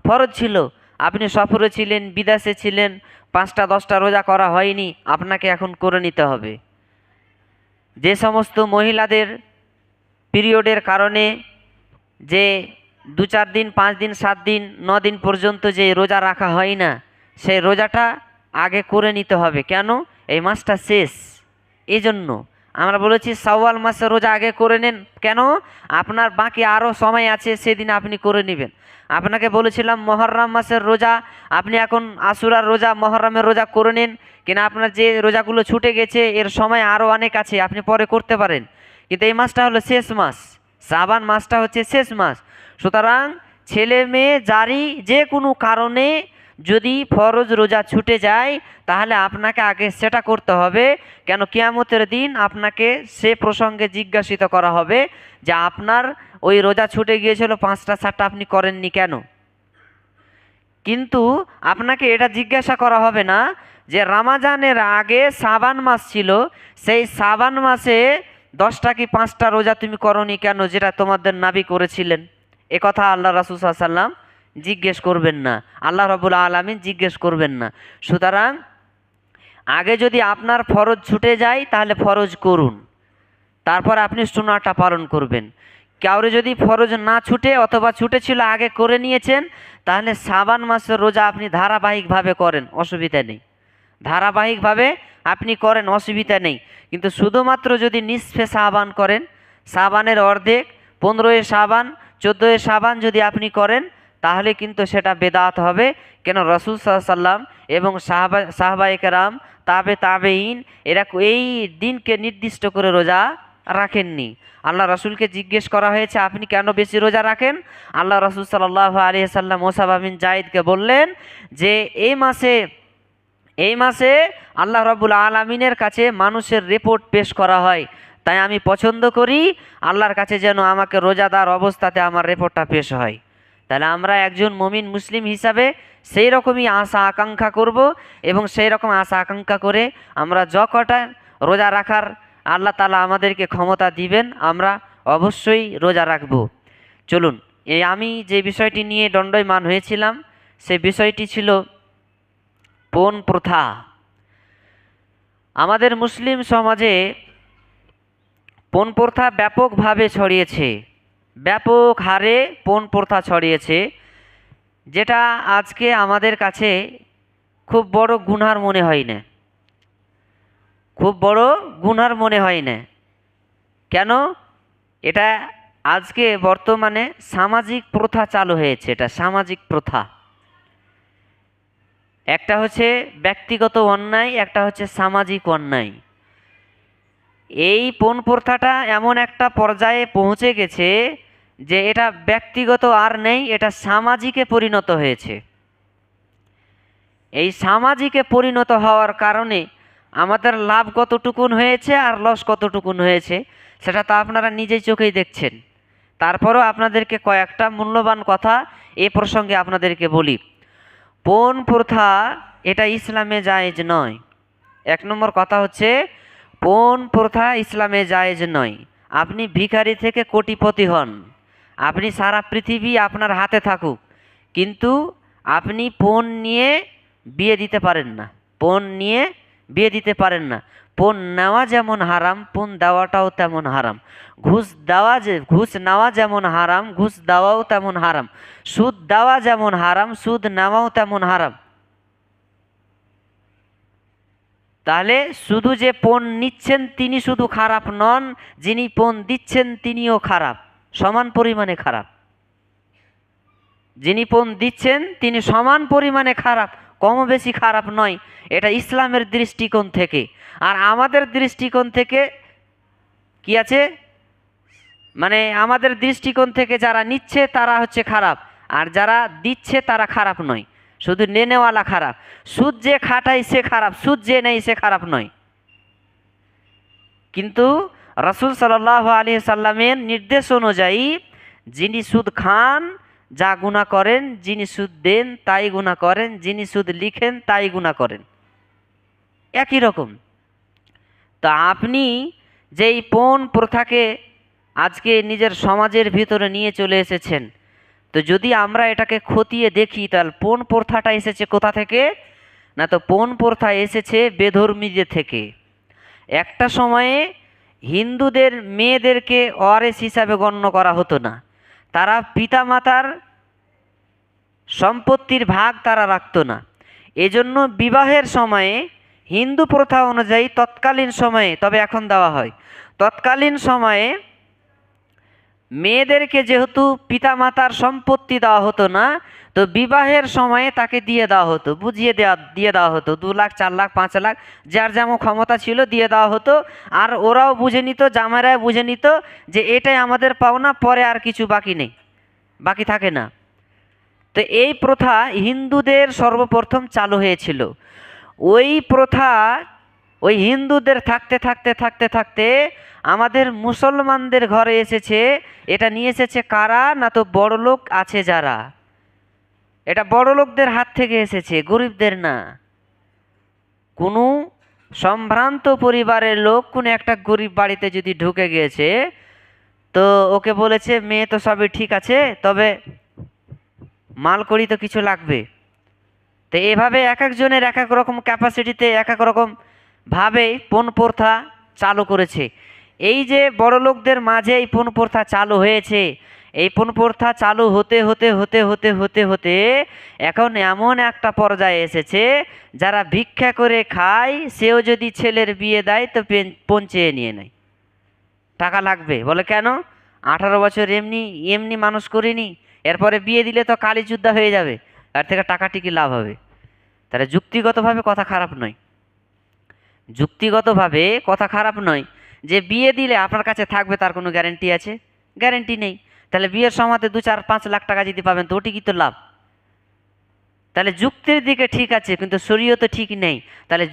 ফরজ ছিল। আপনি সফরে ছিলেন, বিদেশে ছিলেন, 5টা 10টা রোজা করা হয়নি, আপনাকে এখন করে নিতে হবে। যে সমস্ত মহিলাদের পিরিয়ডের কারণে যে 2-4 দিন 5 দিন 7 দিন 9 দিন পর্যন্ত যে রোজা রাখা হয় না, সেই রোজাটা আগে করে নিতে হবে। কেন? এই মাসটা শেষ, এই জন্য আমরা বলেছি শাওয়াল মাসের রোজা আগে করে নেন। কেন? আপনার বাকি আরও সময় আছে, সেদিন আপনি করে নেবেন। আপনাকে বলেছিলাম মহররম মাসের রোজা, আপনি এখন আশুরার রোজা মহররমের রোজা করে নেন, কিনা আপনার যে রোজাগুলো ছুটে গেছে এর সময় আরও অনেক আছে, আপনি পরে করতে পারেন। কিন্তু এই মাসটা হলো শেষ মাস, শাবান মাসটা হচ্ছে শেষ মাস। সুতরাং ছেলে মেয়ে জারি যে কোনো কারণে যদি ফরজ রোজা ছুটে যায়, তাহলে আপনাকে আগে সেটা করতে হবে। কেন? কিয়ামতের দিন আপনাকে সে প্রসঙ্গে জিজ্ঞাসিত করা হবে যে আপনার ওই রোজা ছুটে গিয়েছিল 5টা 7টা, আপনি করেননি কেন? কিন্তু আপনাকে এটা জিজ্ঞাসা করা হবে না যে রমাজানের আগে শাবান মাস ছিল, সেই শাবান মাসে 10টা কি 5টা রোজা তুমি করনি কেন, যেটা তোমাদের নবী করেছিলেন। এ কথা আল্লাহ রাসূল সাল্লাল্লাহু আলাইহি ওয়াসাল্লাম জিজ্ঞেস করবেন না, আল্লাহ রাব্বুল আলামিন জিজ্ঞেস করবেন না। সুতরাং আগে যদি আপনার ফরজ ছুটে যায় তাহলে ফরজ করুন, তারপর আপনি সুন্নাহটা পালন করবেন। কাউরে যদি ফরজ না ছুটে অথবা ছুটেছিল আগে করে নিয়েছেন, তাহলে শাবান মাসের রোজা আপনি ধারাবাহিকভাবে করেন, অসুবিধা নেই। ধারাবাহিকভাবে আপনি করেন, অসুবিধা নেই। কিন্তু শুধুমাত্র যদি নিসফে শাবান করেন, শাবানের অর্ধেক, 15 শাবান 14 শাবান যদি আপনি করেন, তাহলে কিন্তু সেটা বেদাত হবে। কেন? রাসূল সাল্লাল্লাহু আলাইহি ওয়াসাল্লাম এবং সাহাবায়ে কেরাম তাবেঈন এরা এই দিনকে নির্দিষ্ট করে রোজা রাখেননি। আল্লাহ রাসূলকে জিজ্ঞেস করা হয়েছে আপনি কেন বেশি রোজা রাখেন? আল্লাহ রাসূল সাল্লাল্লাহু আলাইহি ওয়াসাল্লাম মুসাব বিন জায়েদকে বললেন যে এই মাসে আল্লাহ রাব্বুল আলামিনের কাছে মানুষের রিপোর্ট পেশ করা হয়, তাই আমি পছন্দ করি আল্লাহর কাছে যেন আমাকে রোজাদার অবস্থাতে আমার রিপোর্টটা পেশ হয়। তাহলে আমরা একজন মুমিন মুসলিম হিসাবে সেই রকমই আশা আকাঙ্ক্ষা করব, এবং সেই রকম আশা আকাঙ্ক্ষা করে আমরা যতটা রোজা রাখার আল্লাহ তাআলা আমাদেরকে ক্ষমতা দিবেন, আমরা অবশ্যই রোজা রাখব। চলুন, আমি যে বিষয়টি নিয়ে দণ্ডায়মান হয়েছিলাম সেই বিষয়টি ছিল পণ প্রথা। আমাদের মুসলিম সমাজে পণ প্রথা ব্যাপকভাবে ছড়িয়েছে, ব্যাপক হারে পণ প্রথা ছড়িয়েছে, যেটা আজকে আমাদের কাছে খুব বড় গুনার মনে হয় না, খুব বড় গুনার মনে হয় না। কেন? এটা আজকে বর্তমানে সামাজিক প্রথা চালু হয়েছে, এটা সামাজিক প্রথা। একটা হচ্ছে ব্যক্তিগত অন্যায়, একটা হচ্ছে সামাজিক অন্যায়। এই পণ প্রথাটা এমন একটা পর্যায়ে পৌঁছে গেছে যে এটা ব্যক্তিগত আর নেই, এটা সামাজিকে পরিণত হয়েছে। এই সামাজিকে পরিণত হওয়ার কারণে আমাদের লাভ কতটুকুন হয়েছে আর লস কতটুকুন হয়েছে সেটা তো আপনারা নিজেই চোখেই দেখছেন। তারপরও আপনাদেরকে কয়েকটা মূল্যবান কথা এ প্রসঙ্গে আপনাদেরকে বলি। পণ প্রথা এটা ইসলামে জায়েজ নয়। 1 নম্বর কথা হচ্ছে পণ প্রথা ইসলামে জায়েজ নয়। আপনি ভিখারি থেকে কোটিপতি হন, আপনি সারা পৃথিবী আপনার হাতে থাকুক, কিন্তু আপনি পণ নিয়ে বিয়ে দিতে পারেন না, পণ নিয়ে বিয়ে দিতে পারেন না। পণ নেওয়া যেমন হারাম, পণ দেওয়াটাও তেমন হারাম। ঘুষ নেওয়া যেমন হারাম, ঘুষ দেওয়াও তেমন হারাম। সুদ দেওয়া যেমন হারাম, সুদ নেওয়াও তেমন হারাম। তাহলে শুধু যে পণ নিচ্ছেন তিনি শুধু খারাপ নন, যিনি পণ দিচ্ছেন তিনিও খারাপ, সমান পরিমাণে খারাপ। যিনি পণ দিচ্ছেন তিনি সমান পরিমাণে খারাপ, কম বেশি খারাপ নয়। এটা ইসলামের দৃষ্টিকোণ থেকে। আর আমাদের দৃষ্টিকোণ থেকে কি আছে, মানে আমাদের দৃষ্টিকোণ থেকে যারা নিচ্ছে তারা হচ্ছে খারাপ, আর যারা দিচ্ছে তারা খারাপ নয়, শুধু নেনেওয়ালা খারাপ। সুদ যে খাটায় সে খারাপ, সুদ যে নেই সে খারাপ নয়। কিন্তু রাসূল সাল্লাল্লাহু আলাইহি সাল্লামের নির্দেশ অনুযায়ী যিনি সুদ খান যা গুনাহ করেন, যিনি সুদ দেন তাই গুনাহ করেন, যিনি সুদ লিখেন তাই গুনাহ করেন, একই রকম। তা আপনি যেই পণ প্রথাকে আজকে নিজের সমাজের ভিতরে নিয়ে চলে এসেছেন, তো যদি আমরা এটাকে খতিয়ে দেখি তাহলে পণ প্রথাটা এসেছে কোথা থেকে? না, তো পণ প্রথা এসেছে বেধর্মীদের থেকে। একটা সময়ে হিন্দুদের মেয়েদেরকে ওয়ারিস হিসাবে গণ্য করা হতো না। তারা পিতামাতার সম্পত্তির ভাগ তারা রাখতো না। এজন্য বিবাহের সময়ে হিন্দু প্রথা অনুযায়ী তৎকালীন সময়ে, তবে এখন দেওয়া হয়, তৎকালীন সময়ে মেয়েদেরকে যেহেতু পিতামাতার সম্পত্তি দেওয়া হতো না, তো বিবাহের সময়ে তাকে দিয়ে দেওয়া হতো, দিয়ে দেওয়া হতো 2 লাখ 4 লাখ 5 লাখ, যার যেমন ক্ষমতা ছিল দিয়ে দেওয়া হতো। আর ওরাও বুঝে নিত, জামাইরাও বুঝে নিত যে এটাই আমাদের পাওনা, পরে আর কিছু বাকি নেই, বাকি থাকে না। তো এই প্রথা হিন্দুদের সর্বপ্রথম চালু হয়েছিল। ওই প্রথা ওই হিন্দুদের থাকতে থাকতে থাকতে থাকতে আমাদের মুসলমানদের ঘরে এসেছে। এটা নিয়ে এসেছে কারা? না তো বড়লোক আছে যারা, এটা বড়লোকদের হাত থেকে এসেছে, গরিবদের না। কোনো সম্ভ্রান্ত পরিবারের লোক কোনো একটা গরিব বাড়িতে যদি ঢুকে গিয়েছে, তো ওকে বলেছে মেয়ে তো সবই ঠিক আছে, তবে মাল করি তো কিছু লাগবে। তো এভাবে এক একজনের এক এক রকম ক্যাপাসিটিতে এক এক রকম ভাবে পণ প্রথা চালু করেছে। এই যে বড়লোকদের মাঝে এই পণ প্রথা চালু হয়েছে, এই পণ প্রথা চালু হতে হতে হতে হতে হতে হতে এখন এমন একটা পর্যায়ে এসেছে, যারা ভিক্ষা করে খায় সেও যদি ছেলের বিয়ে দেয় তো পণ চেয়ে নিয়ে নেয়, টাকা লাগবে। বলে কেন? 18 বছর এমনি এমনি মানুষ করিনি, এরপরে বিয়ে দিলে তো কালীযুদ্ধ হয়ে যাবে, তার থেকে টাকাটি কি লাভ হবে? তাহলে যুক্তিগতভাবে কথা খারাপ নয়, যুক্তিগতভাবে কথা খারাপ নয় যে বিয়ে দিলে আপনার কাছে থাকবে তার কোনো গ্যারেন্টি আছে? গ্যারেন্টি নেই। তাহলে বিয়ের সময়তে 2-4-5 লাখ টাকা যদি পাবেন তো ওটি কি তো লাভ? তাহলে যুক্তির দিকে ঠিক আছে, কিন্তু শরীয়তে ঠিক নেই। তাহলে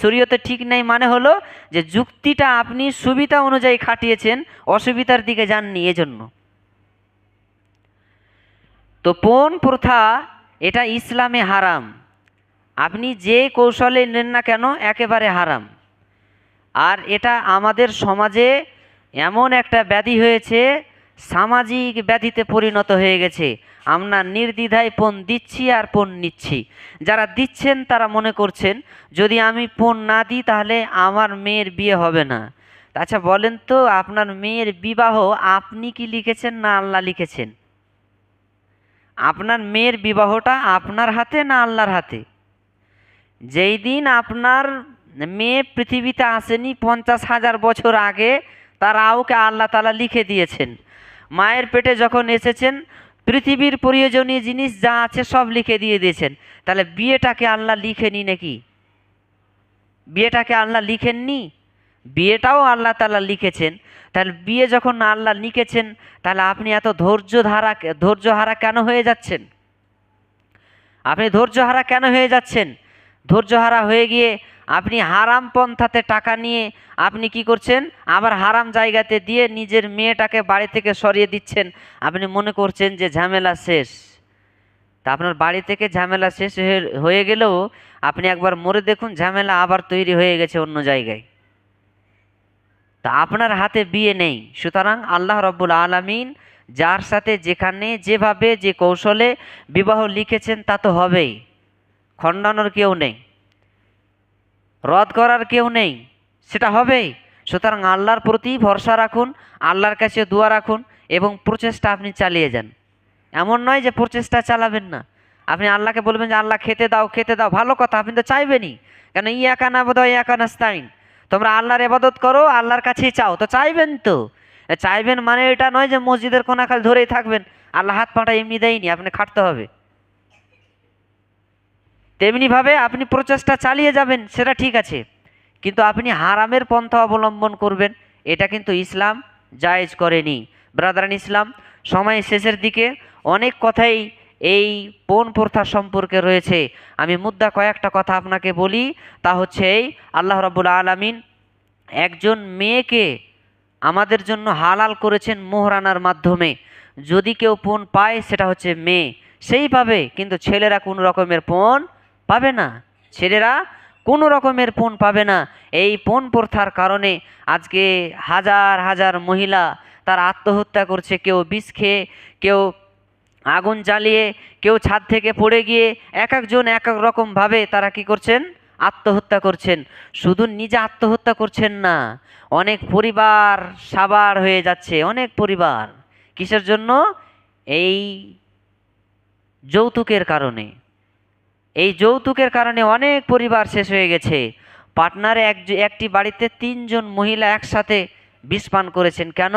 শরীয়তে ঠিক নেই মানে হলো যে যুক্তিটা আপনি সুবিধা অনুযায়ী খাটিয়েছেন, অসুবিধার দিকে যাননি, এজন্য। তো পণ প্রথা এটা ইসলামে হারাম, আপনি যে কৌশলে নেন না কেন একেবারে হারাম। আর এটা আমাদের সমাজে এমন একটা ব্যাধি হয়েছে, সামাজিক ব্যাধিতে পরিণত হয়ে গেছে। আমরা নির্দ্বিধায় পণ দিচ্ছি আর পণ নিচ্ছি। যারা দিচ্ছেন তারা মনে করছেন যদি আমি পণ না দিই তাহলে আমার মেয়ের বিয়ে হবে না। আচ্ছা বলেন তো, আপনার মেয়ের বিবাহ আপনি কি লিখেছেন না আল্লাহ লিখেছেন? আপনার মেয়ের বিবাহটা আপনার হাতে না আল্লাহর হাতে? যেই দিন আপনার মেয়ে পৃথিবীতে আসেনি 50,000 বছর আগে, তার আউকে আল্লাহ তাআলা লিখে দিয়েছেন। মায়ের পেটে যখন এসেছেন পৃথিবীর প্রয়োজনীয় জিনিস যা আছে সব লিখে দিয়ে দিয়েছেন। তাহলে বিয়েটাকে আল্লাহ লিখেনি নাকি? বিয়েটাকে আল্লাহ লিখেননি? বিয়েটাও আল্লাহ তাআলা লিখেছেন। তাহলে বিয়ে যখন আল্লাহ লিখেছেন, তাহলে আপনি এত ধৈর্যহারা কেন হয়ে যাচ্ছেন? আপনি ধৈর্যহারা কেন হয়ে যাচ্ছেন? ধৈর্যহারা হয়ে গিয়ে আপনি হারাম পন্থাতে টাকা নিয়ে আপনি কি করছেন? আবার হারাম জায়গাতে দিয়ে নিজের মেয়েটাকে বাড়ি থেকে সরিয়ে দিচ্ছেন। আপনি মনে করছেন যে ঝামেলা শেষ। তা আপনার বাড়ি থেকে ঝামেলা শেষ হয়ে গেলেও আপনি একবার মরে দেখুন, ঝামেলা আবার তৈরি হয়ে গেছে অন্য জায়গায়। তা আপনার হাতে বিয়ে নেই। সুতরাং আল্লাহ রব্বুল আলামিন যার সাথে যেখানে যেভাবে যে কৌশলে বিবাহ লিখেছেন তা তো হবেই, খণ্ডানোর কেউ নেই, রদ করার কেউ নেই, সেটা হবেই। সুতরাং আল্লাহর প্রতি ভরসা রাখুন, আল্লাহর কাছে দোয়া রাখুন এবং প্রচেষ্টা আপনি চালিয়ে যান। এমন নয় যে প্রচেষ্টা চালাবেন না। আপনি আল্লাহকে বলবেন যে আল্লাহ খেতে দাও খেতে দাও, ভালো কথা, আপনি তো চাইবেনই। কেন ইয়াকা নাবুদু ওয়া ইয়াকা নাস্তাইন, তোমরা আল্লাহর ইবাদত করো, আল্লাহর কাছেই চাও, তো চাইবেন তো। চাইবেন মানে এটা নয় যে মসজিদের কোনা খালি ধরেই থাকবেন, আল্লাহ হাত পাটা এমনি দেয়নি, আপনি খাটতে হবে। তেমনিভাবে আপনি প্রচেষ্টা চালিয়ে যাবেন, সেটা ঠিক আছে, কিন্তু আপনি হারামের পন্থা অবলম্বন করবেন, এটা কিন্তু ইসলাম জায়েজ করেনি। ব্রাদারান ইসলাম, সময় শেষের দিকে, অনেক কথাই এই পণ প্রথা সম্পর্কে রয়েছে। আমি মুদ্রা কয়েকটা কথা আপনাকে বলি, তা হচ্ছে এই, আল্লাহ রাব্বুল আলামিন একজন মেয়েকে আমাদের জন্য হালাল করেছেন মোহরানার মাধ্যমে। যদি কেউ পণ পায় সেটা হচ্ছে মেয়ে, সেই পাবে, কিন্তু ছেলেরা কোনো রকমের পণ পাবে না। ছেলেরা কোনো রকমের পণ পাবে না। এই পণ প্রথার কারণে আজকে হাজার হাজার মহিলা তার আত্মহত্যা করছে, কেউ বিষ খেয়ে, কেউ আগুন জ্বালিয়ে, কেউ ছাদ থেকে পড়ে গিয়ে, এক একজন এক এক রকমভাবে তারা কি করছেন? আত্মহত্যা করছেন। শুধু নিজে আত্মহত্যা করছেন না, অনেক পরিবার সাবার হয়ে যাচ্ছে, অনেক পরিবার। কিসের জন্য? এই যৌতুকের কারণে। এই যৌতুকের কারণে অনেক পরিবার শেষ হয়ে গেছে। পাটনারে একটি বাড়িতে 3 জন মহিলা একসাথে বিষ পান করেছেন। কেন?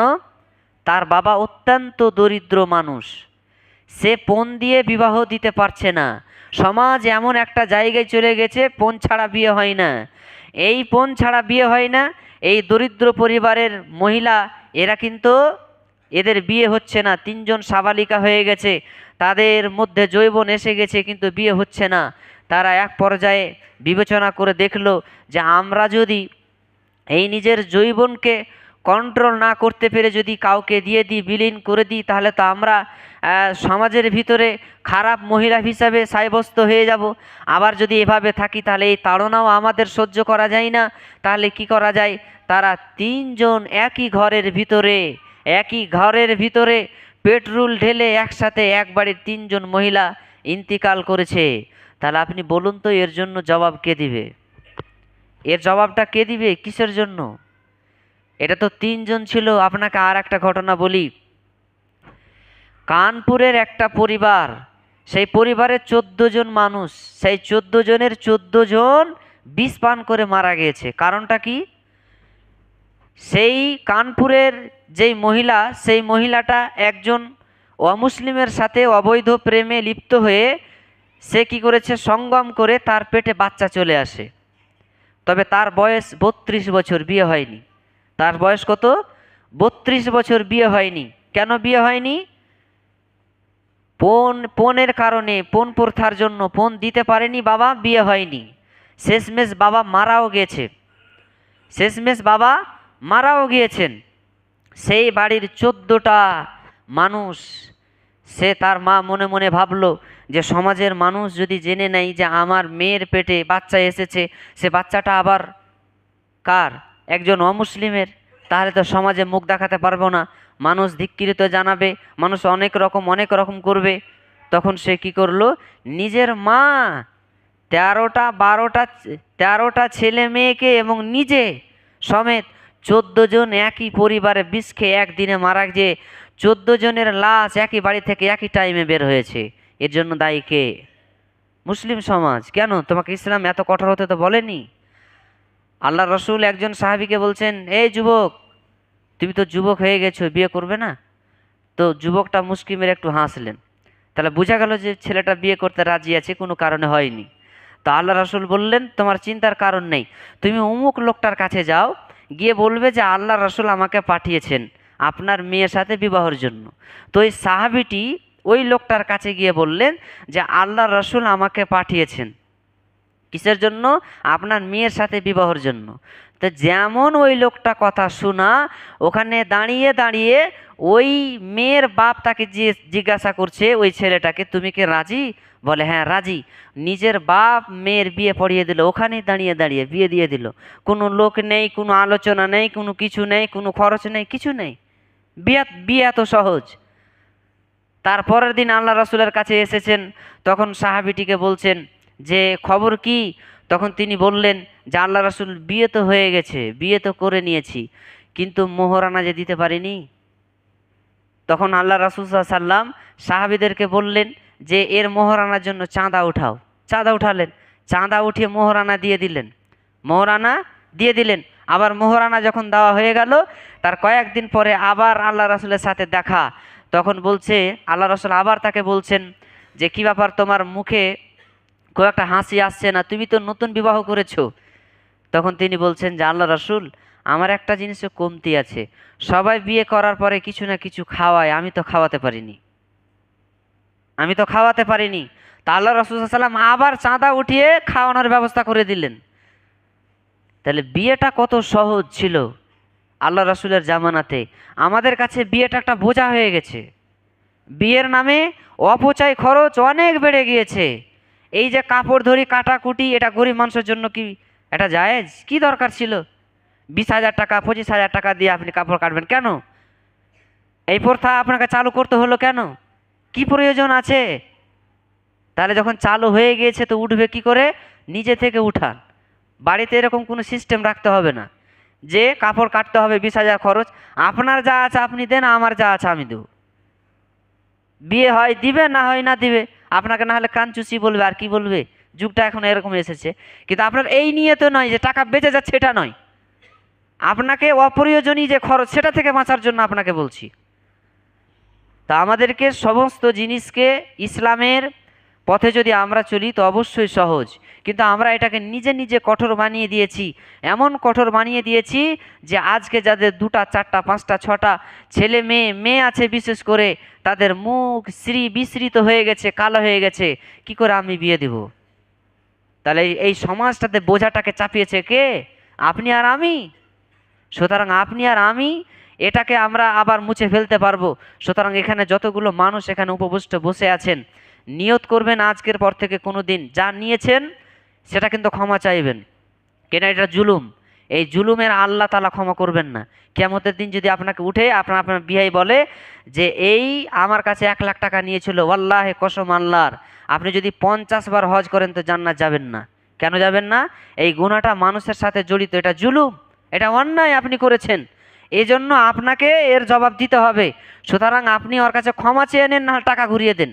তার বাবা অত্যন্ত দরিদ্র মানুষ, সে পণ দিয়ে বিবাহ দিতে পারছে না। সমাজ এমন একটা জায়গায় চলে গেছে, পণ ছাড়া বিয়ে হয় না। এই পণ ছাড়া বিয়ে হয় না, এই দরিদ্র পরিবারের মহিলা এরা কিন্তু এদের বিয়ে হচ্ছে না। 3 জন সাবালিকা হয়ে গেছে, তাদের মধ্যে যৌবন এসে গেছে, কিন্তু বিয়ে হচ্ছে না। তারা এক পর্যায়ে বিবেচনা করে দেখলো যে আমরা যদি এই নিজের যৌবনকে কন্ট্রোল না করতে পেরে যদি কাউকে দিয়ে দিই, বিলীন করে দিই, তাহলে তো আমরা সমাজের ভিতরে খারাপ মহিলা হিসাবে সাব্যস্ত হয়ে যাব। আবার যদি এভাবে থাকি তাহলে এই তাড়নাও আমাদের সহ্য করা যায় না। তাহলে কি করা যায়? তারা 3 জন একই ঘরের ভিতরে পেট্রোল ঢেলে একসাথে এক বাড়ির 3 জন মহিলা ইন্তিকাল করেছে। তাহলে আপনি বলুন তো, এর জন্য জবাব কে দিবে? এর জবাবটা কে দিবে? কিসের জন্য? এটা তো 3 জন ছিল। আপনাকে আর একটা ঘটনা বলি। কানপুরের একটা পরিবার, সেই পরিবারের 14 জন মানুষ, সেই 14 জনের 14 জন বিষ পান করে মারা গিয়েছে। কারণটা কি? সেই কানপুরের যেই মহিলা, সেই মহিলাটা একজন অমুসলিমের সাথে অবৈধ প্রেমে লিপ্ত হয়ে সে কি করেছে, সঙ্গম করে তার পেটে বাচ্চা চলে আসে। তবে তার বয়স 32 বছর, বিয়ে হয়নি। তার বয়স কত? 32 বছর, বিয়ে হয়নি। কেন বিয়ে হয়নি? পণের কারণে, পণ প্রথার জন্য পণ দিতে পারেনি বাবা, বিয়ে হয়নি। শেষমেশ বাবা মারাও গিয়েছেন। সেই বাড়ির 14টা মানুষ, সে তার মা মনে মনে ভাবলো যে সমাজের মানুষ যদি জেনে নেয় যে আমার মেয়ের পেটে বাচ্চা এসেছে, সে বাচ্চাটা আবার কার? একজন অমুসলিমের, তাহলে তো সমাজে মুখ দেখাতে পারবো না, মানুষ ধিক্কৃত জানাবে, মানুষ অনেক রকম করবে। তখন সে কি করলো, নিজের মা 13টা ছেলে মেয়েকে এবং নিজে সমেত 14 জন একই পরিবারে বিষ খেয়ে একদিনে মারা গিয়ে 14 জনের লাশ একই বাড়ি থেকে একই টাইমে বের হয়েছে। এর জন্য দায়ী কে? মুসলিম সমাজ। কেন? তোমাকে ইসলাম এত কঠোর হতে তো বলেনি। আল্লাহ রসুল একজন সাহাবীকে বলছেন, এই যুবক, তুমি তো যুবক হয়ে গেছো, বিয়ে করবে না? তো যুবকটা মুস্কি মেরে একটু হাসলেন। তাহলে বোঝা গেল যে ছেলেটা বিয়ে করতে রাজি আছে, কোনো কারণে হয়নি। তো আল্লাহ রসুল বললেন, তোমার চিন্তার কারণ নেই, তুমি অমুক লোকটার কাছে যাও, গিয়ে বলবে যে আল্লাহ রসুল আমাকে পাঠিয়েছেন আপনার মেয়ের সাথে বিবাহের জন্য। তো ওই সাহাবীটি ওই লোকটার কাছে গিয়ে বললেন যে আল্লাহ রসুল আমাকে পাঠিয়েছেন কিসের জন্য? আপনার মেয়ের সাথে বিবাহের জন্য। তো যেমন ওই লোকটা কথা শোনা, ওখানে দাঁড়িয়ে দাঁড়িয়ে ওই মেয়ের বাপ তাকে জিজ্ঞাসা করছে ওই ছেলেটাকে, তুমি কি রাজি? বলে হ্যাঁ রাজি। নিজের বাপ মেয়ের বিয়ে পড়িয়ে দিল, ওখানেই দাঁড়িয়ে দাঁড়িয়ে বিয়ে দিয়ে দিল। কোনো লোক নেই, কোনো আলোচনা নেই, কোনো কিছু নেই, কোনো খরচ নেই, কিছু নেই। বিয়ে এত সহজ। তারপরের দিন আল্লাহ রাসূলের কাছে এসেছেন, তখন সাহাবীটিকে বলছেন যে খবর কি? তখন তিনি বললেন যে আল্লাহ রাসূল, বিয়ে তো হয়ে গেছে, বিয়ে তো করে নিয়েছি, কিন্তু মোহরানা যে দিতে পারিনি। তখন আল্লাহ রাসূল সাল্লাল্লাহু আলাইহি সাল্লাম সাহাবীদেরকে বললেন যে এর মোহরানার জন্য চাঁদা উঠাও। চাঁদা উঠালেন, চাঁদা উঠিয়ে মোহরানা দিয়ে দিলেন। আবার মোহরানা যখন দেওয়া হয়ে গেল, তার কয়েকদিন পরে আবার আল্লাহ রাসূলের সাথে দেখা। তখন বলছে, আল্লাহ রাসূল আবার তাকে বলছেন যে কি ব্যাপার, তোমার মুখে খুব একটা হাসি আসছে না, তুমি তো নতুন বিবাহ করেছো। তখন তিনি বলছেন যে আল্লাহ রাসূল, আমার একটা জিনিসের কমতি আছে, সবাই বিয়ে করার পরে কিছু না কিছু খাওয়ায়, আমি তো খাওয়াতে পারিনি। তা আল্লাহ রাসূল সাল্লাল্লাহু আলাইহি ওয়াসাল্লাম আবার চাঁদা উঠিয়ে খাওয়ানোর ব্যবস্থা করে দিলেন। তাহলে বিয়েটা কত সহজ ছিল আল্লাহ রাসূলের জামানাতে। আমাদের কাছে বিয়েটা একটা বোঝা হয়ে গেছে। বিয়ের নামে অপচয় খরচ অনেক বেড়ে গিয়েছে। এই যে কাপড় ধরি কাটাকুটি, এটা গরিব মানুষের জন্য কি এটা জায়েজ? কি দরকার ছিল 20,000 টাকা 25,000 টাকা দিয়ে আপনি কাপড় কাটবেন কেন? এই প্রথা আপনাকে চালু করতে হলো কেন? কি প্রয়োজন আছে? তাহলে যখন চালু হয়ে গিয়েছে তো উঠবে কি করে? নিজে থেকে উঠান। বাড়িতে এরকম কোনো সিস্টেম রাখতে হবে না যে কাপড় কাটতে হবে 20,000 খরচ, আপনার যা আছে আপনি দেন, আমার যা আছে আমি দেবো। বিয়ে হয় দিবে, না হয় না দিবে, আপনাকে না হলে কানচুসি বলবে, আর কি বলবে, যুগটা এখন এরকম এসেছে। কিন্তু আপনার এই নিয়ে তো নয় যে টাকা বেঁচে যাচ্ছে, এটা নয়, আপনাকে অপ্রয়োজনীয় যে খরচ সেটা থেকে বাঁচার জন্য আপনাকে বলছি। তা আমাদেরকে সমস্ত জিনিসকে ইসলামের পথে যদি আমরা চলি তো অবশ্যই সহজ, কিন্তু আমরা এটাকে নিজে নিজে কঠোর বানিয়ে দিয়েছি। এমন কঠোর বানিয়ে দিয়েছি যে আজকে যাদের 2টা 4টা 5টা 6টা ছেলে মেয়ে আছে, বিশেষ করে তাদের মুখ বিস্মৃত হয়ে গেছে, কালো হয়ে গেছে, কি করে আমি বিয়ে দিব? তাহলে এই সমাজটাতে বোঝাটাকে চাপিয়েছে কে? আপনি আর আমি। সুতরাং আপনি আর আমি এটাকে আমরা আবার মুছে ফেলতে পারবো। সুতরাং এখানে যতগুলো মানুষ এখানে উপবিষ্ট বসে আছেন, নিয়ত করবেন আজকের পর থেকে কোনো দিন যা নিয়েছেন সেটা কিন্তু ক্ষমা চাইবেন, কেন এটা জুলুম। এই জুলুমের আল্লাহ তাআলা ক্ষমা করবেন না। কিয়ামতের দিন যদি আপনাকে উঠে আপনার বিয়াই বলে যে এই আমার কাছে 1,00,000 টাকা নিয়েছিল, ওয়াল্লাহি কসম আল্লাহর, আপনি যদি 50 বার হজ করেন তো জান্নাত যাবেন না। কেন যাবেন না? এই গুনাহটা মানুষের সাথে জড়িত, এটা জুলুম, এটা অন্যায় আপনি করেছেন, এই জন্য আপনাকে এর জবাব দিতে হবে। সুতরাং আপনি ওর কাছে ক্ষমা চেয়ে নেন, না টাকা ঘুরিয়ে দেন।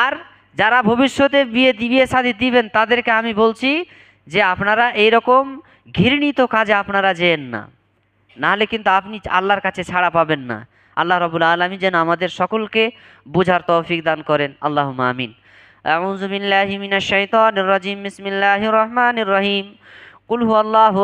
আর যারা ভবিষ্যতে বিয়ে শাদী দিবেন তাদেরকে আমি বলছি যে আপনারা এইরকম ঘৃণিত কাজে আপনারা যেন না, নাহলে কিন্তু আপনি আল্লাহর কাছে ছাড়া পাবেন না। আল্লাহ রাব্বুল আলামিন যেন আমাদের সকলকে বোঝার তৌফিক দান করেন, আল্লাহুম্মা আমিন। আউযু বিল্লাহি মিনাশ শাইতানির রাজিম, বিসমিল্লাহির রহমানির রহিম, কুল হুয়াল্লাহু